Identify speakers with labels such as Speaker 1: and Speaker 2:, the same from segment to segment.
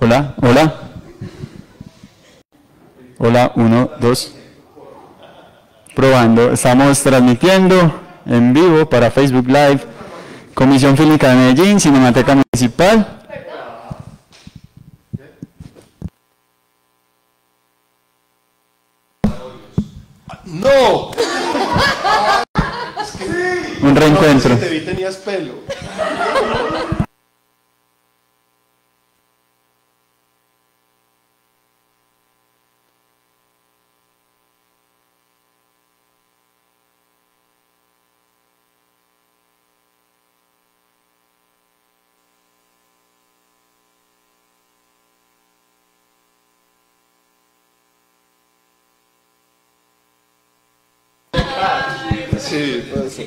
Speaker 1: Hola, hola. Hola, uno, dos. Probando. Estamos transmitiendo en vivo para Facebook Live, Comisión Fílmica de Medellín, Cinemateca Municipal.
Speaker 2: ¡No!
Speaker 1: Un reencuentro.
Speaker 2: No, te vi, tenías pelo. Sí, puede ser.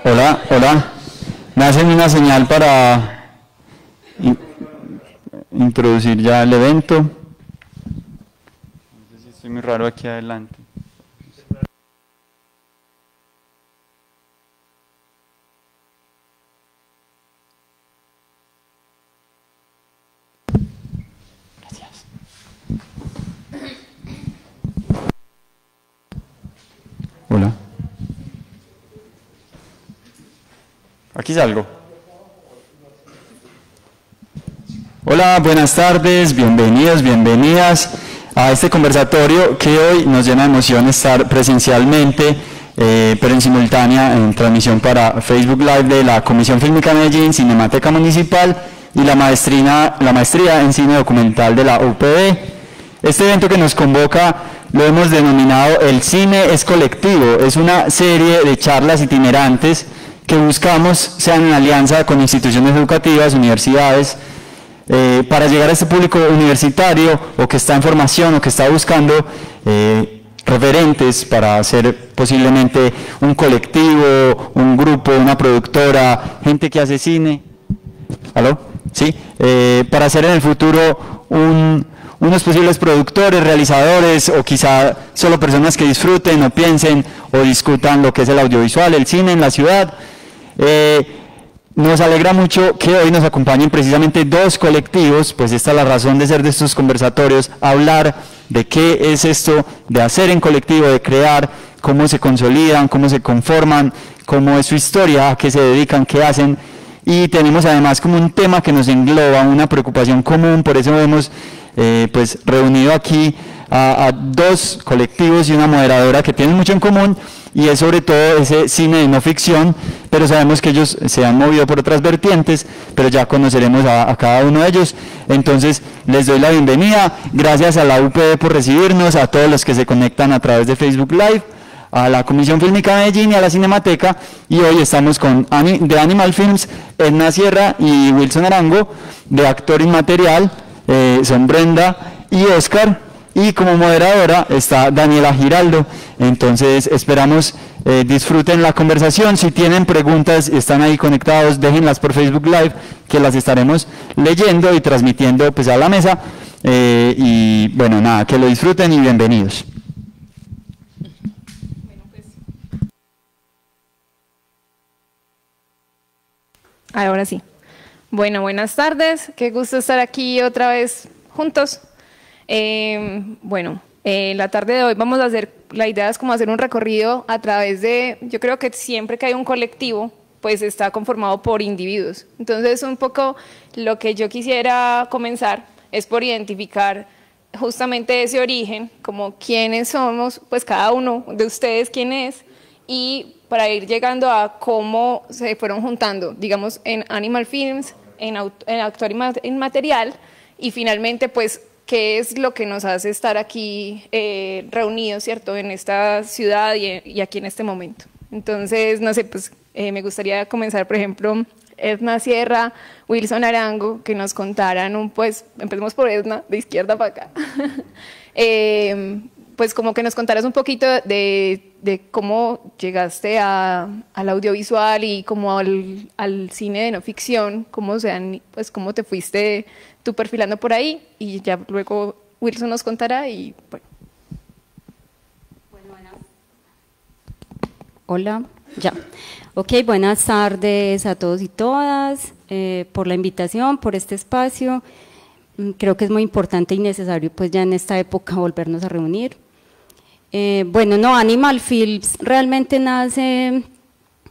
Speaker 1: Hola, hola. Me hacen una señal para introducir ya el evento. No sé si estoy muy raro aquí adelante. Gracias. Hola. Aquí salgo. Hola, buenas tardes, bienvenidos, bienvenidas a este conversatorio que hoy nos llena de emoción estar presencialmente, pero en simultánea en transmisión para Facebook Live de la Comisión Fílmica de Medellín, Cinemateca Municipal y la maestría en cine documental de la UPB. Este evento que nos convoca lo hemos denominado El Cine es Colectivo. Es una serie de charlas itinerantes que buscamos sean en alianza con instituciones educativas, universidades, para llegar a este público universitario o que está en formación o que está buscando referentes para hacer posiblemente un colectivo, un grupo, una productora, gente que hace cine. ¿Aló? ¿Sí? Para hacer en el futuro unos posibles productores, realizadores o quizá solo personas que disfruten o piensen o discutan lo que es el audiovisual, el cine en la ciudad. Nos alegra mucho que hoy nos acompañen precisamente dos colectivos, pues esta es la razón de ser de estos conversatorios, hablar de qué es esto de hacer en colectivo, de crear, cómo se consolidan, cómo se conforman, cómo es su historia, a qué se dedican, qué hacen. Y tenemos además como un tema que nos engloba, una preocupación común, por eso hemos pues reunido aquí a dos colectivos y una moderadora que tienen mucho en común, y es sobre todo ese cine de no ficción, pero sabemos que ellos se han movido por otras vertientes, pero ya conoceremos a cada uno de ellos. Entonces les doy la bienvenida, gracias a la UPB por recibirnos, a todos los que se conectan a través de Facebook Live, a la Comisión Fílmica de Medellín y a la Cinemateca, y hoy estamos con de Animal Films, Edna Sierra y Wilson Arango, de Actor Inmaterial, son Brenda y Oscar, y como moderadora está Daniela Giraldo. Entonces esperamos disfruten la conversación. Si tienen preguntas y están ahí conectados, déjenlas por Facebook Live, que las estaremos leyendo y transmitiendo pues a la mesa, y bueno, nada, que lo disfruten y bienvenidos.
Speaker 3: Ahora sí. Bueno, buenas tardes. Qué gusto estar aquí otra vez juntos. La tarde de hoy vamos a hacer, la idea es como hacer un recorrido a través de, yo creo que siempre que hay un colectivo, pues está conformado por individuos. Entonces, un poco lo que yo quisiera comenzar es por identificar justamente ese origen, como quiénes somos, pues cada uno de ustedes quién es, y para ir llegando a cómo se fueron juntando, digamos, en Animal Films, en Actor Inmaterial, y finalmente, pues, qué es lo que nos hace estar aquí reunidos, ¿cierto?, en esta ciudad y aquí en este momento. Entonces, no sé, pues, me gustaría comenzar, por ejemplo, Edna Sierra, Wilson Arango, que nos contaran pues, empecemos por Edna, de izquierda para acá, pues como que nos contaras un poquito de cómo llegaste al audiovisual y como al cine de no ficción, pues cómo te fuiste tú perfilando por ahí, y ya luego Wilson nos contará y bueno.
Speaker 4: Hola, ya. Ok, buenas tardes a todos y todas, por la invitación, por este espacio. Creo que es muy importante y necesario pues ya en esta época volvernos a reunir. Bueno, no, Animal Films realmente nace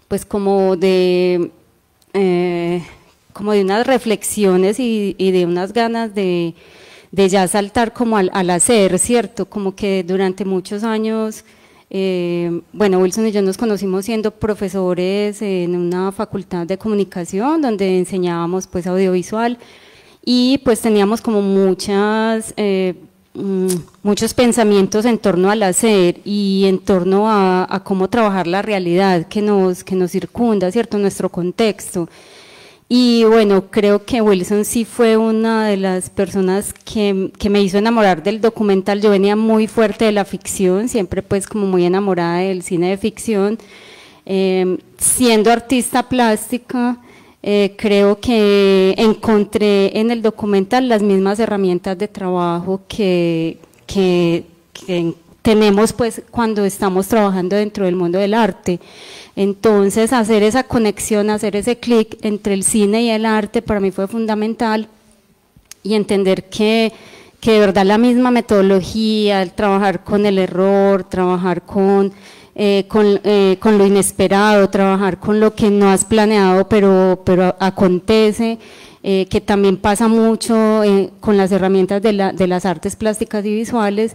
Speaker 4: pues como de unas reflexiones y de unas ganas de ya saltar como al hacer, ¿cierto? Como que durante muchos años… bueno, Wilson y yo nos conocimos siendo profesores en una facultad de comunicación donde enseñábamos pues audiovisual, y pues teníamos como muchos pensamientos en torno al hacer y en torno a cómo trabajar la realidad que nos circunda, ¿cierto? Nuestro contexto. Y bueno, creo que Wilson sí fue una de las personas que me hizo enamorar del documental. Yo venía muy fuerte de la ficción, siempre pues como muy enamorada del cine de ficción. Siendo artista plástica, creo que encontré en el documental las mismas herramientas de trabajo que tenemos pues cuando estamos trabajando dentro del mundo del arte. Entonces hacer esa conexión, hacer ese clic entre el cine y el arte para mí fue fundamental, y entender que de verdad la misma metodología, el trabajar con el error, trabajar con lo inesperado, trabajar con lo que no has planeado pero acontece, que también pasa mucho con las herramientas de las artes plásticas y visuales,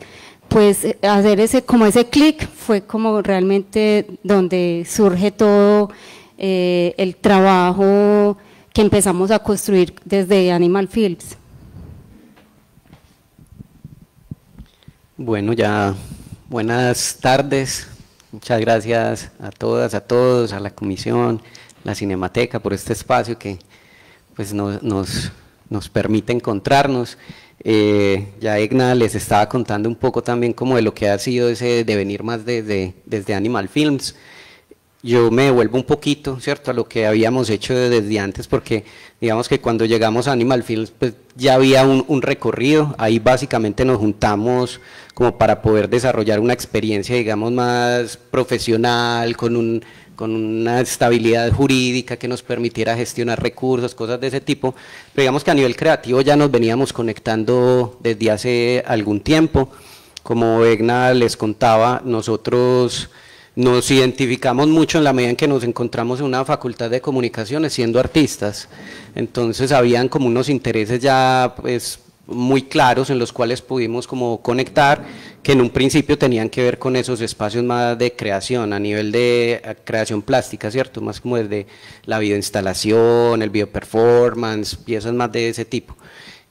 Speaker 4: pues hacer ese clic fue como realmente donde surge todo el trabajo que empezamos a construir desde Animal Films.
Speaker 5: Bueno, ya buenas tardes, muchas gracias a todas, a todos, a la comisión, la Cinemateca por este espacio que pues nos permite encontrarnos. Ya Egna les estaba contando un poco también como de lo que ha sido ese devenir más desde Animal Films. Yo me devuelvo un poquito, ¿cierto?, a lo que habíamos hecho desde antes, porque digamos que cuando llegamos a Animal Films pues ya había un recorrido. Ahí básicamente nos juntamos como para poder desarrollar una experiencia digamos más profesional, con una estabilidad jurídica que nos permitiera gestionar recursos, cosas de ese tipo. Pero digamos que a nivel creativo ya nos veníamos conectando desde hace algún tiempo. Como Egna les contaba, nosotros nos identificamos mucho en la medida en que nos encontramos en una facultad de comunicaciones siendo artistas. Entonces habían como unos intereses ya pues muy claros en los cuales pudimos como conectar, que en un principio tenían que ver con esos espacios más de creación, a nivel de creación plástica, ¿cierto? Más como desde la videoinstalación, el videoperformance, piezas más de ese tipo.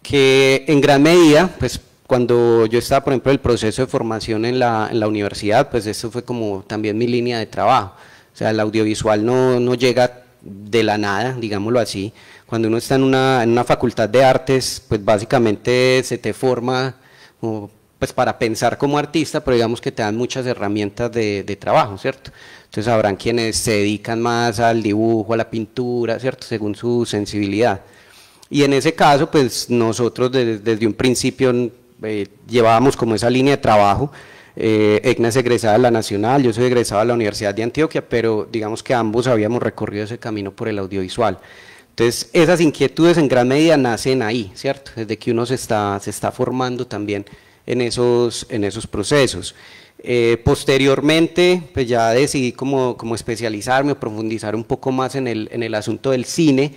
Speaker 5: Que en gran medida, pues cuando yo estaba, por ejemplo, en el proceso de formación en la universidad, pues eso fue como también mi línea de trabajo. O sea, el audiovisual no llega de la nada, digámoslo así. Cuando uno está en una facultad de artes, pues básicamente se te forma pues para pensar como artista, pero digamos que te dan muchas herramientas de trabajo, ¿cierto? Entonces habrán quienes se dedican más al dibujo, a la pintura, ¿cierto?, según su sensibilidad. Y en ese caso, pues nosotros desde un principio llevábamos como esa línea de trabajo. Egna es egresada de la Nacional, yo soy egresado de la Universidad de Antioquia, pero digamos que ambos habíamos recorrido ese camino por el audiovisual. Entonces esas inquietudes en gran medida nacen ahí, ¿cierto?, desde que uno se está formando también en esos procesos. Posteriormente, pues ya decidí como especializarme o profundizar un poco más en el asunto del cine,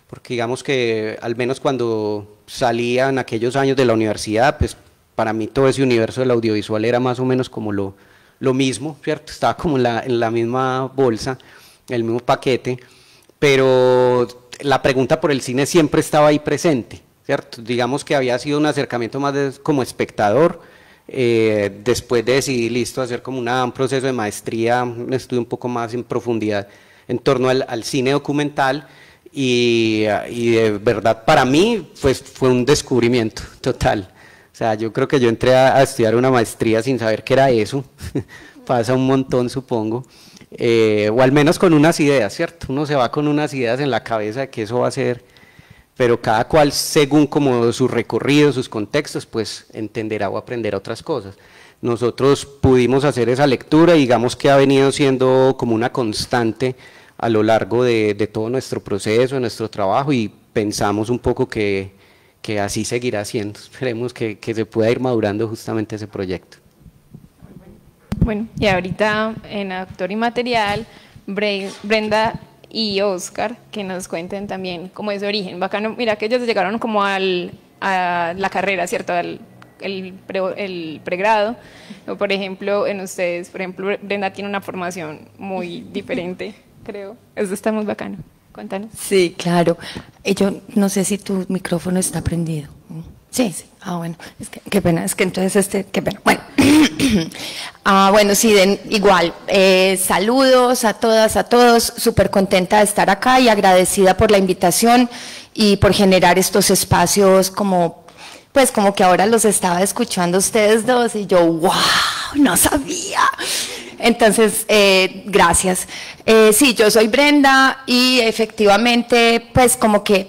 Speaker 5: porque digamos que al menos cuando salía en aquellos años de la universidad, pues para mí todo ese universo del audiovisual era más o menos como lo mismo, ¿cierto? Estaba como en la misma bolsa, el mismo paquete, pero la pregunta por el cine siempre estaba ahí presente, ¿cierto? Digamos que había sido un acercamiento más como espectador. Después de decidir, listo, hacer como un proceso de maestría, un estudio un poco más en profundidad en torno al cine documental, y de verdad para mí pues fue un descubrimiento total. O sea, yo creo que yo entré a estudiar una maestría sin saber qué era eso, pasa un montón supongo, o al menos con unas ideas, ¿cierto? Uno se va con unas ideas en la cabeza de que eso va a ser, pero cada cual según como su recorrido, sus contextos, pues entenderá o aprenderá otras cosas. Nosotros pudimos hacer esa lectura y digamos que ha venido siendo como una constante a lo largo de todo nuestro proceso, de nuestro trabajo, y pensamos un poco que así seguirá siendo. Esperemos que se pueda ir madurando justamente ese proyecto.
Speaker 3: Bueno, y ahorita en Actor Inmaterial, Brenda y Oscar, que nos cuenten también cómo es su origen. Bacano, mira que ellos llegaron como a la carrera, ¿cierto? El pregrado. O por ejemplo, en ustedes, por ejemplo, Brenda tiene una formación muy diferente, creo. Eso está muy bacano. Cuéntanos.
Speaker 6: Sí, claro. Yo no sé si tu micrófono está prendido. Sí, sí. Ah, bueno, es que, qué pena, es que entonces qué pena. Bueno, bueno, sí, igual, saludos a todas, a todos, súper contenta de estar acá y agradecida por la invitación y por generar estos espacios como, pues como que ahora los estaba escuchando ustedes dos y yo, wow, no sabía. Entonces, gracias. Sí, yo soy Brenda y efectivamente, pues como que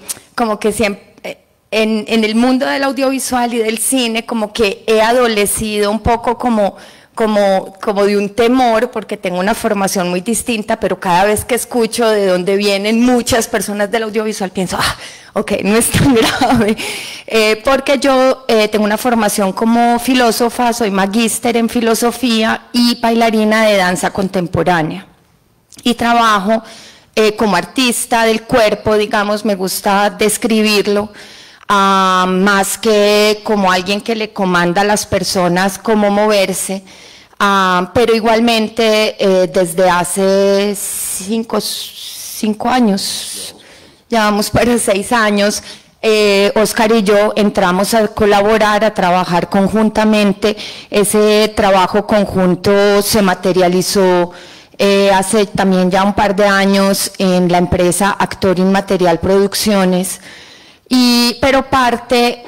Speaker 6: siempre, en el mundo del audiovisual y del cine, como que he adolecido un poco como de un temor, porque tengo una formación muy distinta, pero cada vez que escucho de dónde vienen muchas personas del audiovisual, pienso, ok, no es tan grave, porque yo tengo una formación como filósofa, soy magíster en filosofía y bailarina de danza contemporánea, y trabajo como artista del cuerpo, digamos, me gusta describirlo, más que como alguien que le comanda a las personas cómo moverse, pero igualmente desde hace 5 años, ya vamos para 6 años, Oscar y yo entramos a colaborar, a trabajar conjuntamente. Ese trabajo conjunto se materializó hace también ya un par de años en la empresa Actor Inmaterial Producciones, pero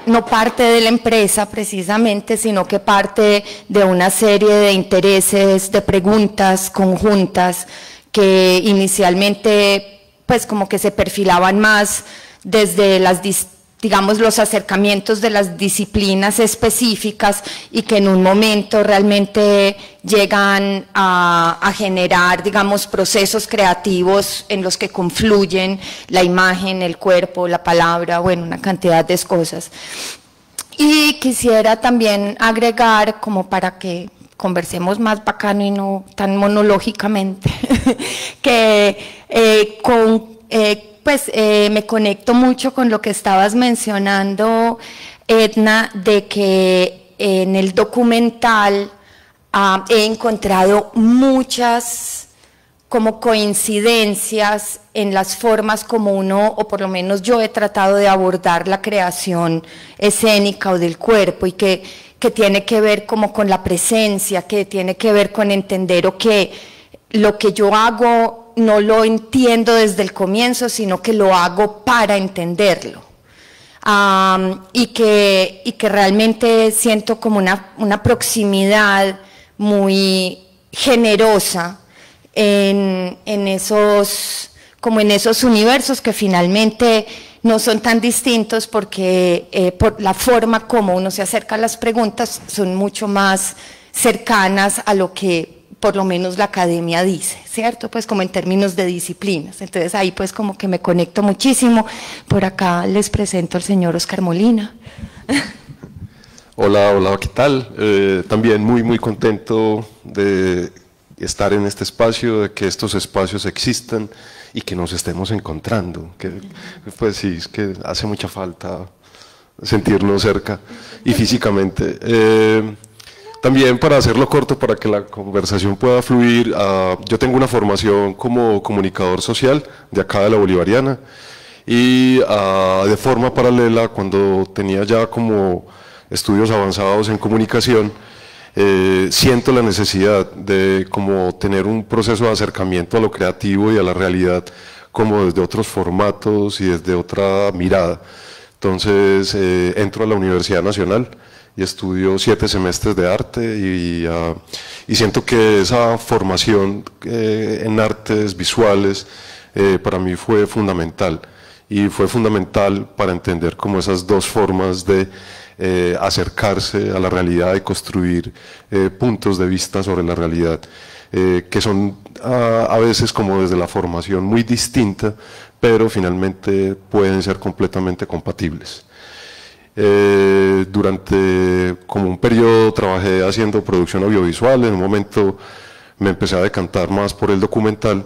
Speaker 6: no parte de la empresa precisamente, sino que parte de una serie de intereses, de preguntas conjuntas que inicialmente pues como que se perfilaban más desde digamos, los acercamientos de las disciplinas específicas y que en un momento realmente llegan a generar, digamos, procesos creativos en los que confluyen la imagen, el cuerpo, la palabra, bueno, una cantidad de cosas. Y quisiera también agregar, como para que conversemos más bacano y no tan monológicamente, que me conecto mucho con lo que estabas mencionando, Edna, de que en el documental he encontrado muchas como coincidencias en las formas como uno, o por lo menos yo he tratado de abordar la creación escénica o del cuerpo, y que tiene que ver como con la presencia, que tiene que ver con entender que lo que yo hago no lo entiendo desde el comienzo, sino que lo hago para entenderlo. Y que realmente siento como una proximidad muy generosa en esos universos que finalmente no son tan distintos, porque por la forma como uno se acerca a las preguntas son mucho más cercanas a lo que por lo menos la academia dice, ¿cierto? Pues como en términos de disciplinas. Entonces ahí pues como que me conecto muchísimo. Por acá les presento al señor Oscar Molina.
Speaker 2: Hola, ¿qué tal? También muy contento de estar en este espacio, de que estos espacios existan y que nos estemos encontrando. Que, pues sí, es que hace mucha falta sentirnos cerca y físicamente. También, para hacerlo corto, para que la conversación pueda fluir, yo tengo una formación como comunicador social de acá de la Bolivariana, y de forma paralela, cuando tenía ya como estudios avanzados en comunicación, siento la necesidad de como tener un proceso de acercamiento a lo creativo y a la realidad como desde otros formatos y desde otra mirada. Entonces entro a la Universidad Nacional y estudio 7 semestres de arte y siento que esa formación en artes visuales para mí fue fundamental y fue fundamental para entender como esas dos formas de acercarse a la realidad y construir puntos de vista sobre la realidad que son a veces como desde la formación muy distinta, pero finalmente pueden ser completamente compatibles. Durante como un periodo trabajé haciendo producción audiovisual, en un momento me empecé a decantar más por el documental,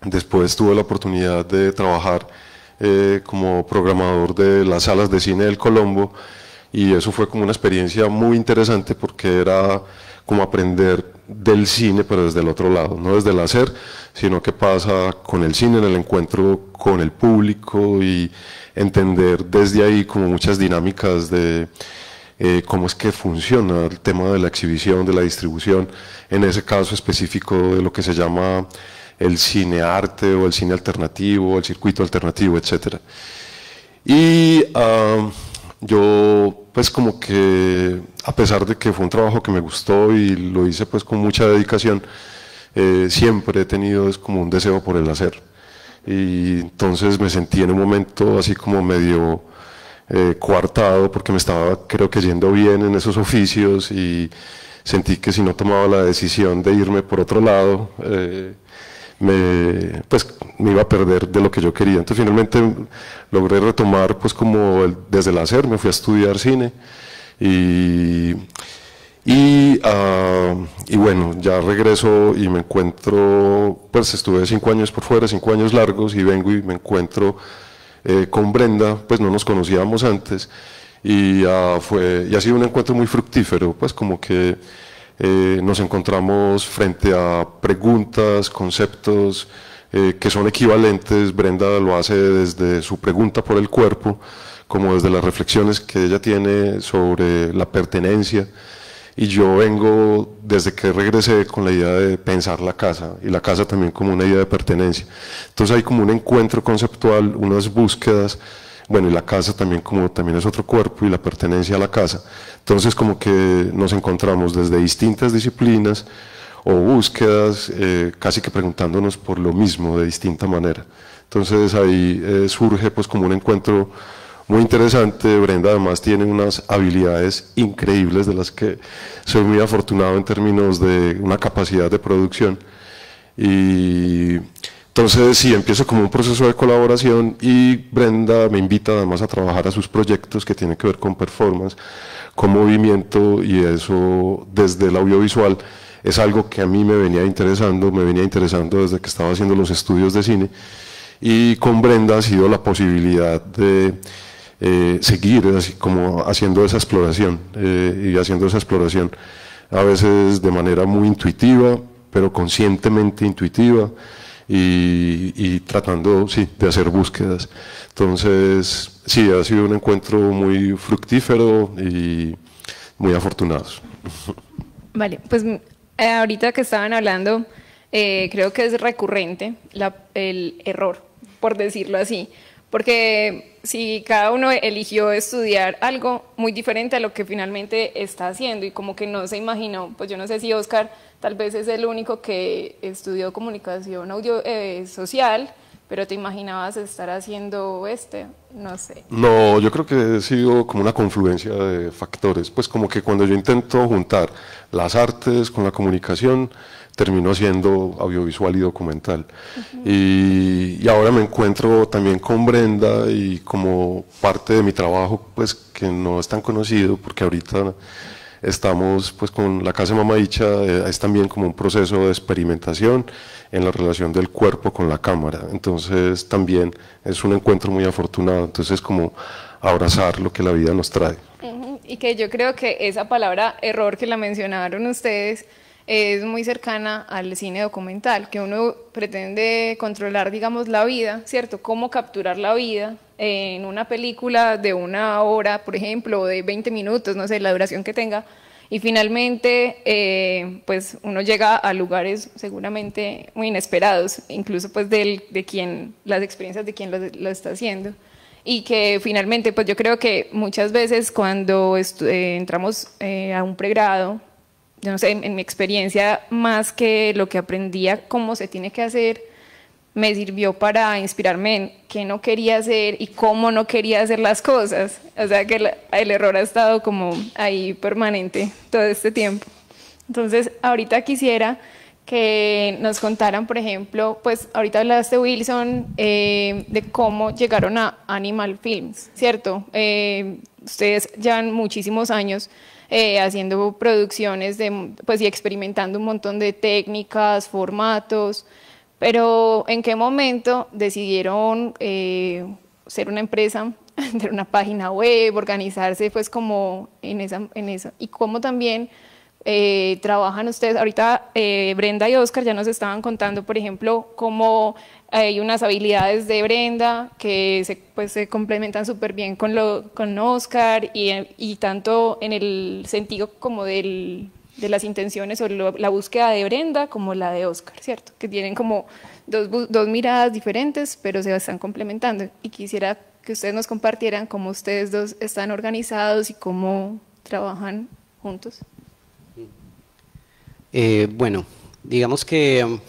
Speaker 2: después tuve la oportunidad de trabajar como programador de las salas de cine del Colombo y eso fue como una experiencia muy interesante porque era como aprender del cine pero desde el otro lado, no desde el hacer, sino qué pasa con el cine en el encuentro con el público y entender desde ahí como muchas dinámicas de cómo es que funciona el tema de la exhibición, de la distribución, en ese caso específico de lo que se llama el cine arte o el cine alternativo, o el circuito alternativo, etcétera. Y yo pues como que a pesar de que fue un trabajo que me gustó y lo hice pues con mucha dedicación, siempre he tenido es como un deseo por el hacer. Y entonces me sentí en un momento así como medio coartado porque me estaba creo que yendo bien en esos oficios y sentí que si no tomaba la decisión de irme por otro lado, pues me iba a perder de lo que yo quería. Entonces finalmente logré retomar pues como desde el hacer, me fui a estudiar cine y bueno, ya regreso y me encuentro, pues estuve 5 años por fuera, 5 años largos y vengo y me encuentro con Brenda, pues no nos conocíamos antes y ha sido un encuentro muy fructífero, pues como que nos encontramos frente a preguntas, conceptos que son equivalentes. Brenda lo hace desde su pregunta por el cuerpo, como desde las reflexiones que ella tiene sobre la pertenencia, y yo vengo desde que regresé con la idea de pensar la casa, y la casa también como una idea de pertenencia. Entonces hay como un encuentro conceptual, unas búsquedas. Bueno, y la casa también como también es otro cuerpo y la pertenencia a la casa. Entonces como que nos encontramos desde distintas disciplinas o búsquedas, casi que preguntándonos por lo mismo de distinta manera. Entonces ahí surge pues como un encuentro muy interesante. Brenda además tiene unas habilidades increíbles de las que soy muy afortunado en términos de una capacidad de producción. Y entonces sí, empiezo como un proceso de colaboración y Brenda me invita además a trabajar a sus proyectos que tienen que ver con performance, con movimiento, y eso desde el audiovisual es algo que a mí me venía interesando desde que estaba haciendo los estudios de cine, y con Brenda ha sido la posibilidad de seguir así como haciendo esa exploración y haciendo esa exploración a veces de manera muy intuitiva, pero conscientemente intuitiva, y tratando sí, de hacer búsquedas. Entonces sí, ha sido un encuentro muy fructífero y muy afortunados.
Speaker 3: Vale, pues ahorita que estaban hablando, creo que es recurrente el error, por decirlo así, porque si cada uno eligió estudiar algo muy diferente a lo que finalmente está haciendo y como que no se imaginó, pues yo no sé si Oscar tal vez es el único que estudió comunicación social, pero te imaginabas estar haciendo no sé.
Speaker 2: No, yo creo que ha sido como una confluencia de factores, pues como que cuando yo intento juntar las artes con la comunicación, termino haciendo audiovisual y documental. Y ahora me encuentro también con Brenda y como parte de mi trabajo, pues que no es tan conocido, porque ahorita estamos pues con la Casa de Mama Icha, es también como un proceso de experimentación en la relación del cuerpo con la cámara. Entonces también es un encuentro muy afortunado, entonces es como abrazar lo que la vida nos trae.
Speaker 3: Y que yo creo que esa palabra error que la mencionaron ustedes es muy cercana al cine documental, que uno pretende controlar, digamos, la vida, ¿cierto? Cómo capturar la vida en una película de 1 hora, por ejemplo, o de 20 minutos, no sé, la duración que tenga, y finalmente pues uno llega a lugares seguramente muy inesperados, incluso pues las experiencias de quien lo está haciendo. y que finalmente, pues yo creo que muchas veces cuando entramos a un pregrado, yo no sé, en mi experiencia, más que lo que aprendía cómo se tiene que hacer, me sirvió para inspirarme en qué no quería hacer y cómo no quería hacer las cosas. O sea que el error ha estado como ahí permanente todo este tiempo. Entonces, ahorita quisiera que nos contaran, por ejemplo, pues ahorita hablaste, Wilson, de cómo llegaron a Animal Films, ¿cierto? Ustedes llevan muchísimos años haciendo producciones pues, y experimentando un montón de técnicas, formatos, pero ¿en qué momento decidieron ser una empresa, tener una página web, organizarse pues como en eso? Y cómo también trabajan ustedes, ahorita Brenda y Oscar ya nos estaban contando, por ejemplo, cómo hay unas habilidades de Brenda que se complementan súper bien con Oscar y tanto en el sentido como de las intenciones o la búsqueda de Brenda como la de Oscar, ¿cierto? Que tienen como dos miradas diferentes, pero se están complementando. Y quisiera que ustedes nos compartieran cómo ustedes dos están organizados y cómo trabajan juntos.
Speaker 5: Bueno, digamos que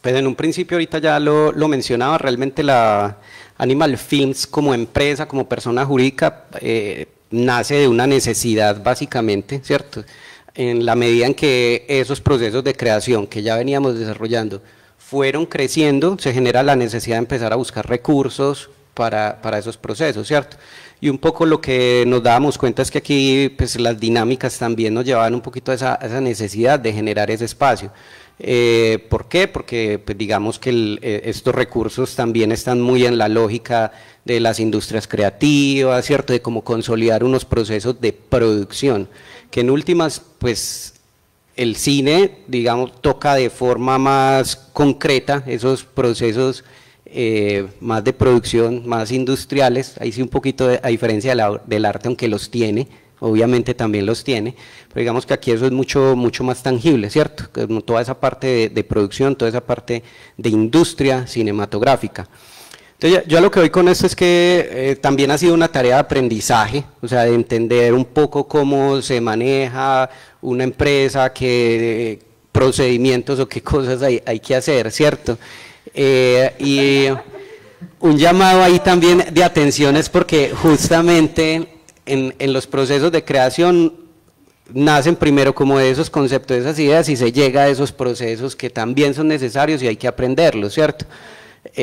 Speaker 5: pues en un principio ahorita ya lo mencionaba, realmente la Animal Films como empresa, como persona jurídica, nace de una necesidad básicamente, ¿cierto? En la medida en que esos procesos de creación que ya veníamos desarrollando fueron creciendo, se genera la necesidad de empezar a buscar recursos para esos procesos, ¿cierto? Y un poco lo que nos dábamos cuenta es que aquí pues, las dinámicas también nos llevaban un poquito a esa necesidad de generar ese espacio. ¿Por qué? Porque pues, digamos que estos recursos también están muy en la lógica de las industrias creativas, ¿cierto? De cómo consolidar unos procesos de producción, que en últimas, pues, el cine, digamos, toca de forma más concreta esos procesos más de producción, más industriales, ahí sí un poquito a diferencia del arte, aunque los tiene, obviamente también los tiene, pero digamos que aquí eso es mucho más tangible, ¿cierto? Como toda esa parte de producción, toda esa parte de industria cinematográfica. Entonces, yo a lo que voy con esto es que también ha sido una tarea de aprendizaje, o sea, de entender un poco cómo se maneja una empresa, qué procedimientos o qué cosas hay que hacer, ¿cierto? Y un llamado ahí también de atención es porque justamente en los procesos de creación nacen primero como de esos conceptos, de esas ideas y se llega a esos procesos que también son necesarios y hay que aprenderlos, ¿cierto?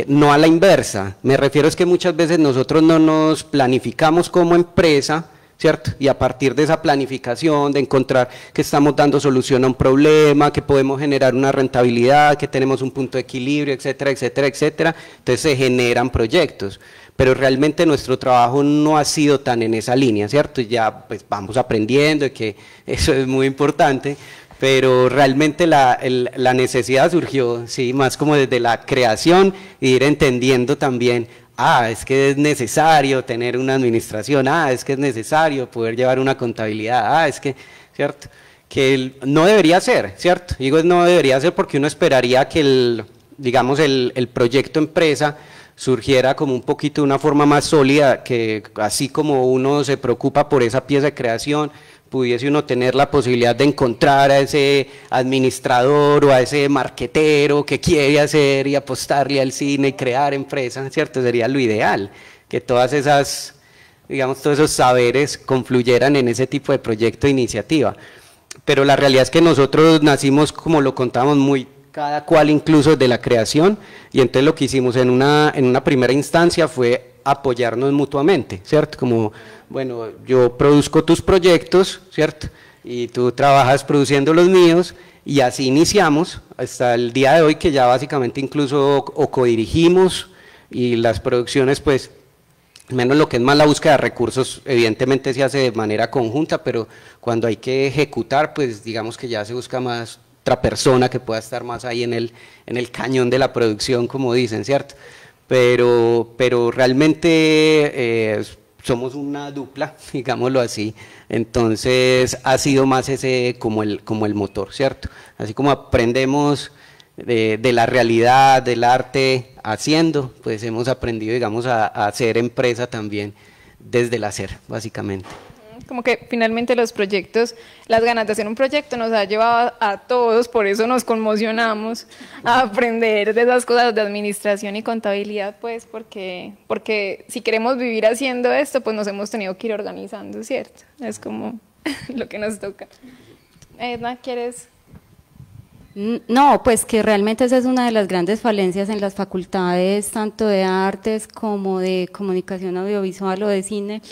Speaker 5: No a la inversa, me refiero es que muchas veces nosotros no nos planificamos como empresa, ¿cierto? Y a partir de esa planificación, de encontrar que estamos dando solución a un problema, que podemos generar una rentabilidad, que tenemos un punto de equilibrio, etcétera, etcétera, etcétera, entonces se generan proyectos, pero realmente nuestro trabajo no ha sido tan en esa línea, ¿cierto? Ya pues vamos aprendiendo y que eso es muy importante, pero realmente la necesidad surgió, sí, más como desde la creación y ir entendiendo también, es que es necesario tener una administración, es que es necesario poder llevar una contabilidad, es que, ¿cierto? Que no debería ser, ¿cierto? Digo, no debería ser porque uno esperaría que digamos, el proyecto empresa surgiera como un poquito de una forma más sólida, que así como uno se preocupa por esa pieza de creación, pudiese uno tener la posibilidad de encontrar a ese administrador o a ese marquetero que quiere hacer y apostarle al cine y crear empresas, ¿cierto? Sería lo ideal, que todas esas, digamos, todos esos saberes confluyeran en ese tipo de proyecto de iniciativa. Pero la realidad es que nosotros nacimos, como lo contamos, muy cada cual incluso de la creación, y entonces lo que hicimos en una primera instancia fue apoyarnos mutuamente, ¿cierto? Como, bueno, yo produzco tus proyectos, ¿cierto? Y tú trabajas produciendo los míos, y así iniciamos hasta el día de hoy, que ya básicamente incluso o codirigimos, y las producciones, pues, menos lo que es más la búsqueda de recursos, evidentemente se hace de manera conjunta, pero cuando hay que ejecutar, pues digamos que ya se busca más otra persona que pueda estar más ahí en el cañón de la producción, como dicen, ¿cierto? Pero realmente somos una dupla, digámoslo así, entonces ha sido más ese como el motor, ¿cierto? Así como aprendemos de la realidad, del arte haciendo, pues hemos aprendido, digamos, a hacer empresa también desde el hacer, básicamente.
Speaker 3: Como que finalmente los proyectos, las ganas de hacer un proyecto nos ha llevado a todos, por eso nos conmocionamos a aprender de esas cosas de administración y contabilidad, pues porque si queremos vivir haciendo esto, pues nos hemos tenido que ir organizando, ¿cierto? Es como lo que nos toca. Edna, ¿quieres...?
Speaker 4: No, pues que realmente esa es una de las grandes falencias en las facultades, tanto de artes como de comunicación audiovisual o de cine,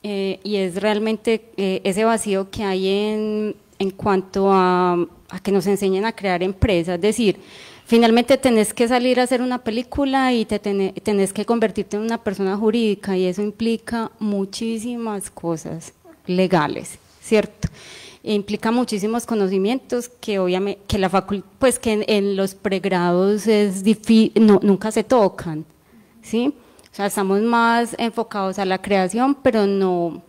Speaker 4: y es realmente ese vacío que hay en cuanto a que nos enseñen a crear empresas, es decir, finalmente tenés que salir a hacer una película y tenés que convertirte en una persona jurídica y eso implica muchísimas cosas legales, ¿cierto? Implica muchísimos conocimientos que obviamente que la pues que en los pregrados es difícil, nunca se tocan, ¿sí? O sea, estamos más enfocados a la creación, pero no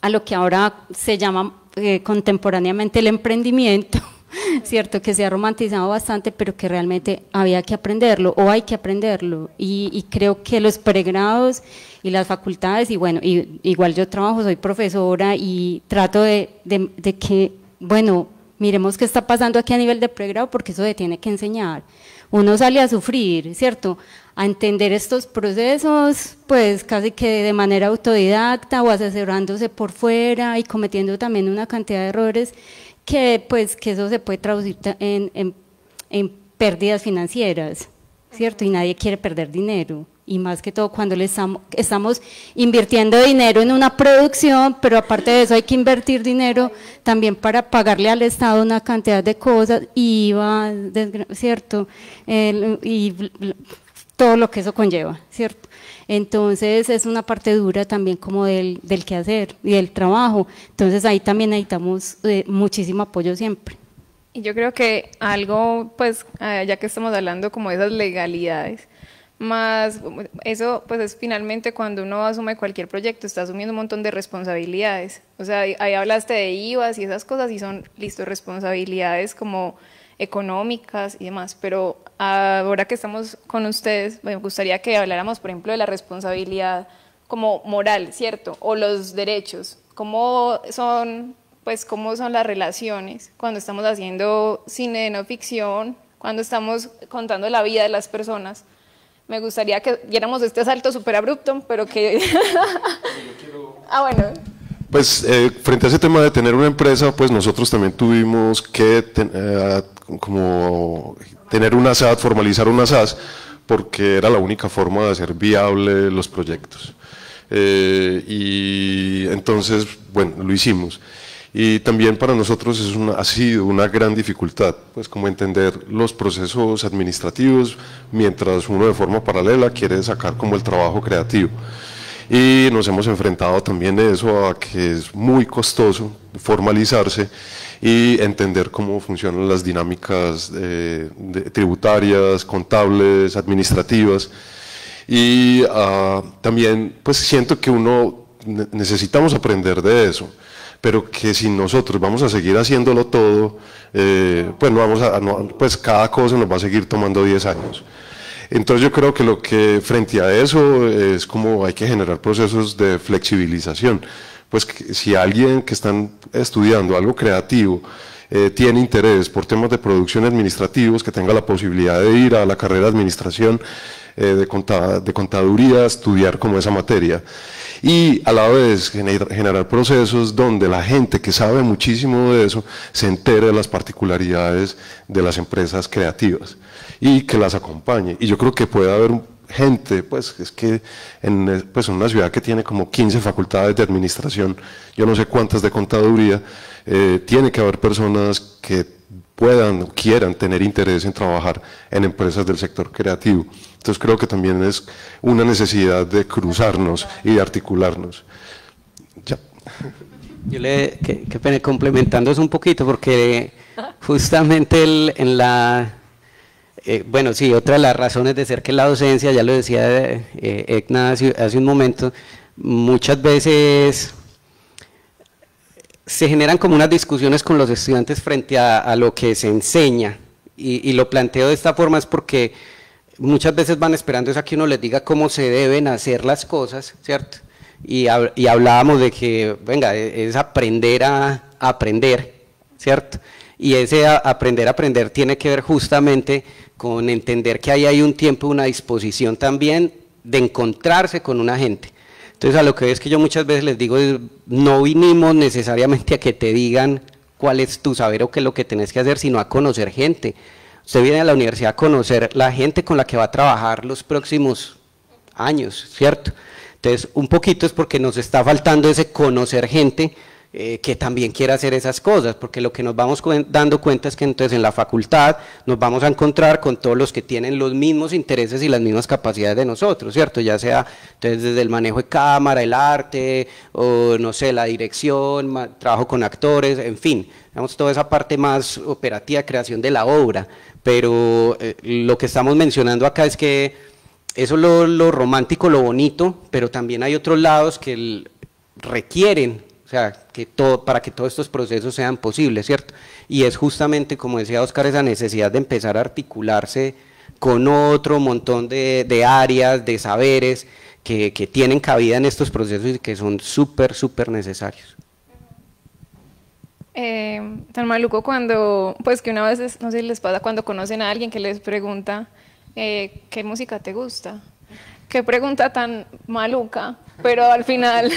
Speaker 4: a lo que ahora se llama contemporáneamente el emprendimiento, ¿cierto? Que se ha romantizado bastante, pero que realmente había que aprenderlo o hay que aprenderlo. Y creo que los pregrados y las facultades, y bueno, igual yo trabajo, soy profesora y trato de que, bueno, miremos qué está pasando aquí a nivel de pregrado, porque eso se tiene que enseñar. Uno sale a sufrir, ¿cierto?, a entender estos procesos, pues casi que de manera autodidacta o asesorándose por fuera y cometiendo también una cantidad de errores que pues que eso se puede traducir en pérdidas financieras, ¿cierto? Y nadie quiere perder dinero, y más que todo cuando estamos invirtiendo dinero en una producción, pero aparte de eso hay que invertir dinero también para pagarle al Estado una cantidad de cosas, IVA, ¿cierto? Y todo lo que eso conlleva, ¿cierto? Entonces es una parte dura también como del quehacer y del trabajo, entonces ahí también necesitamos muchísimo apoyo siempre.
Speaker 3: Y yo creo que algo, pues, ya que estamos hablando como de esas legalidades, más eso pues es finalmente cuando uno asume cualquier proyecto, está asumiendo un montón de responsabilidades, o sea, ahí hablaste de IVAs y esas cosas y son, listo, responsabilidades como económicas y demás, pero ahora que estamos con ustedes, me gustaría que habláramos, por ejemplo, de la responsabilidad como moral, ¿cierto? O los derechos, cómo son las relaciones cuando estamos haciendo cine de no ficción, cuando estamos contando la vida de las personas. Me gustaría que diéramos este salto súper abrupto, pero que... bueno.
Speaker 2: Pues frente a ese tema de tener una empresa, pues nosotros también tuvimos que como tener una SAS, formalizar una SAS, porque era la única forma de hacer viable los proyectos. Y entonces, bueno, lo hicimos. Y también para nosotros ha sido una gran dificultad, pues como entender los procesos administrativos, mientras uno de forma paralela quiere sacar como el trabajo creativo. Y nos hemos enfrentado también a eso, a que es muy costoso formalizarse y entender cómo funcionan las dinámicas tributarias, contables, administrativas. Y también pues siento que necesitamos aprender de eso, pero que si nosotros vamos a seguir haciéndolo todo, pues cada cosa nos va a seguir tomando 10 años. Entonces yo creo que frente a eso es como hay que generar procesos de flexibilización, pues que si alguien que están estudiando algo creativo tiene interés por temas de producción administrativos, que tenga la posibilidad de ir a la carrera de administración, de contaduría, estudiar como esa materia, y a la vez generar procesos donde la gente que sabe muchísimo de eso se entere de las particularidades de las empresas creativas y que las acompañe. Y yo creo que puede haber gente, pues es que en una ciudad que tiene como 15 facultades de administración, yo no sé cuántas de contaduría, tiene que haber personas que puedan o quieran tener interés en trabajar en empresas del sector creativo. Entonces creo que también es una necesidad de cruzarnos y de articularnos. Ya.
Speaker 5: Yo qué pena, complementándose un poquito, porque justamente bueno, sí, otra de las razones de ser que la docencia, ya lo decía Edna hace un momento, muchas veces se generan como unas discusiones con los estudiantes frente a lo que se enseña Y lo planteo de esta forma es porque muchas veces van esperando es a que uno les diga cómo se deben hacer las cosas, ¿cierto? Y hablábamos de que, venga, es aprender a aprender, ¿cierto? Y ese aprender a aprender tiene que ver justamente con entender que ahí hay un tiempo, una disposición también de encontrarse con una gente. Entonces a lo que es que yo muchas veces les digo, no vinimos necesariamente a que te digan cuál es tu saber o qué es lo que tenés que hacer, sino a conocer gente. Usted viene a la universidad a conocer la gente con la que va a trabajar los próximos años, ¿cierto? Entonces, un poquito es porque nos está faltando ese conocer gente que también quiera hacer esas cosas, porque lo que nos vamos dando cuenta es que entonces en la facultad nos vamos a encontrar con todos los que tienen los mismos intereses y las mismas capacidades de nosotros, ¿cierto? Ya sea entonces desde el manejo de cámara, el arte, o no sé, la dirección, trabajo con actores, en fin, digamos toda esa parte más operativa, creación de la obra, pero lo que estamos mencionando acá es que eso es lo romántico, lo bonito, pero también hay otros lados que requieren, o sea, para que todos estos procesos sean posibles, ¿cierto? Y es justamente, como decía Oscar, esa necesidad de empezar a articularse con otro montón de áreas, de saberes que tienen cabida en estos procesos y que son súper, súper necesarios.
Speaker 3: Tan maluco cuando, pues que una vez, no sé si les pasa, cuando conocen a alguien que les pregunta ¿qué música te gusta? Qué pregunta tan maluca, pero al final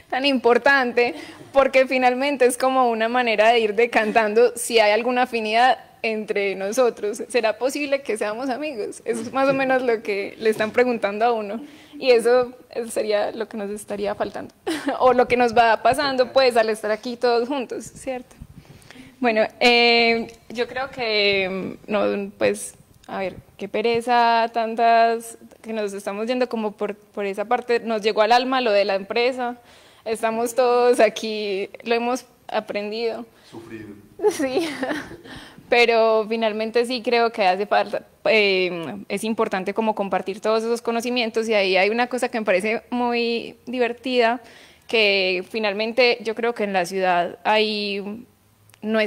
Speaker 3: tan importante, porque finalmente es como una manera de ir decantando si hay alguna afinidad entre nosotros. ¿Será posible que seamos amigos? Eso es más o menos lo que le están preguntando a uno. Y eso sería lo que nos estaría faltando, o lo que nos va pasando pues al estar aquí todos juntos, ¿cierto? Bueno, yo creo que, no, pues, a ver, qué pereza tantas, que nos estamos yendo como por esa parte, nos llegó al alma lo de la empresa, estamos todos aquí, lo hemos aprendido.
Speaker 2: Sufrido.
Speaker 3: Sí, pero finalmente sí creo que hace falta, es importante como compartir todos esos conocimientos, y ahí hay una cosa que me parece muy divertida, que finalmente yo creo que en la ciudad hay, no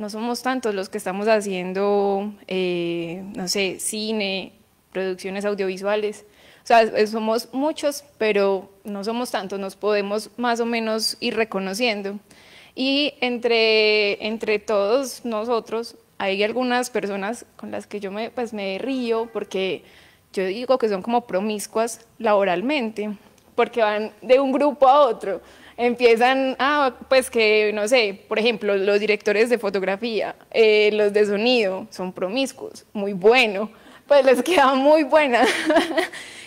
Speaker 3: somos tantos los que estamos haciendo, no sé, cine, producciones audiovisuales. O sea, somos muchos, pero no somos tantos, nos podemos más o menos ir reconociendo. Y entre todos nosotros hay algunas personas con las que yo me río, porque yo digo que son como promiscuas laboralmente, porque van de un grupo a otro. Empiezan, pues que, no sé, por ejemplo, los directores de fotografía, los de sonido, son promiscuos, muy bueno, pues les queda muy buena.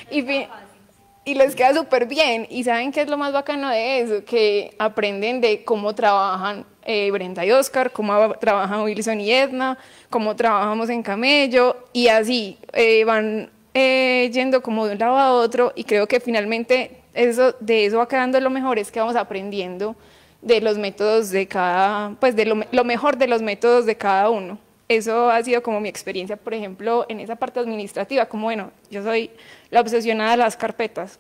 Speaker 3: Y les queda súper bien. ¿Y saben qué es lo más bacano de eso? Que aprenden de cómo trabajan Brenda y Oscar, cómo trabajan Wilson y Edna, cómo trabajamos en Camello, y así van yendo como de un lado a otro, y creo que finalmente de eso va quedando lo mejor, es que vamos aprendiendo de los métodos de cada, pues de lo mejor de los métodos de cada uno. Eso ha sido como mi experiencia, por ejemplo, en esa parte administrativa, como bueno, yo soy la obsesionada de las carpetas,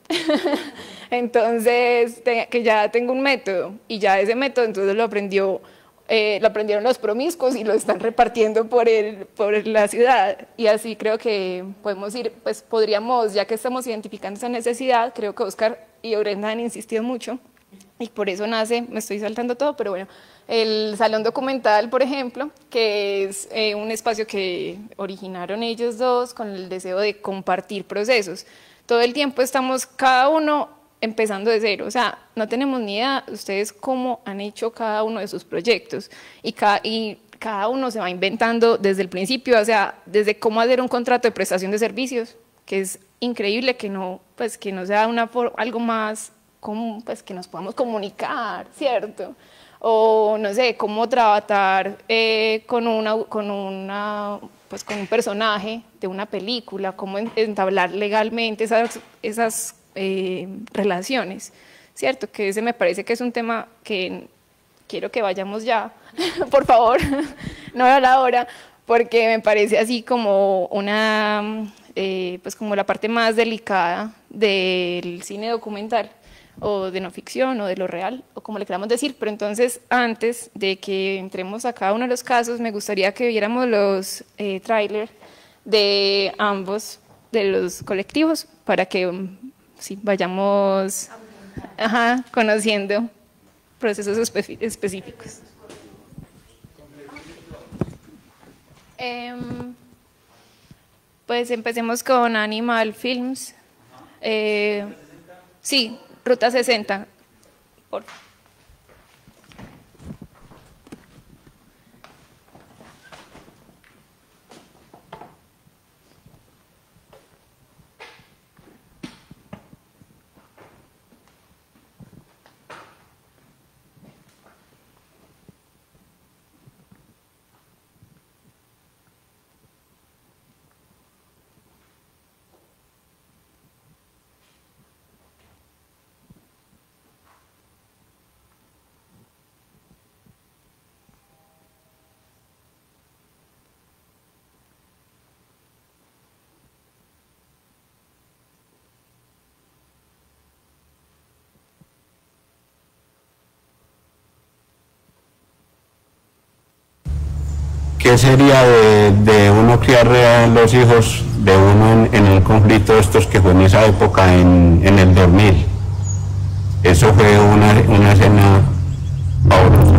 Speaker 3: entonces que ya tengo un método, y ya ese método entonces lo aprendieron los promiscuos y lo están repartiendo por la ciudad, y así creo que podemos ir, pues podríamos, ya que estamos identificando esa necesidad, creo que Oscar y Brenda han insistido mucho, y por eso nace, me estoy saltando todo, pero bueno, el Salón Documental, por ejemplo, que es un espacio que originaron ellos dos con el deseo de compartir procesos. Todo el tiempo estamos cada uno empezando de cero, o sea, no tenemos ni idea ustedes cómo han hecho cada uno de sus proyectos, y cada uno se va inventando desde el principio, o sea, desde cómo hacer un contrato de prestación de servicios, que es increíble que no sea algo más común, pues que nos podamos comunicar, ¿cierto? O no sé, cómo tratar con un personaje de una película, cómo entablar legalmente esas relaciones, ¿cierto? Que ese me parece que es un tema que quiero que vayamos ya, por favor, no a la hora, porque me parece así como pues como la parte más delicada del cine documental, o de no ficción, o de lo real, o como le queramos decir. Pero entonces, antes de que entremos a cada uno de los casos, me gustaría que viéramos los trailers de ambos de los colectivos para que sí, vayamos conociendo procesos específicos. Pues empecemos con Animal Films. Sí, Ruta 60. Por favor.
Speaker 7: ¿Qué sería de uno criar a los hijos de uno en el conflicto estos que fue en esa época, en el 2000? Eso fue una escena fabulosa.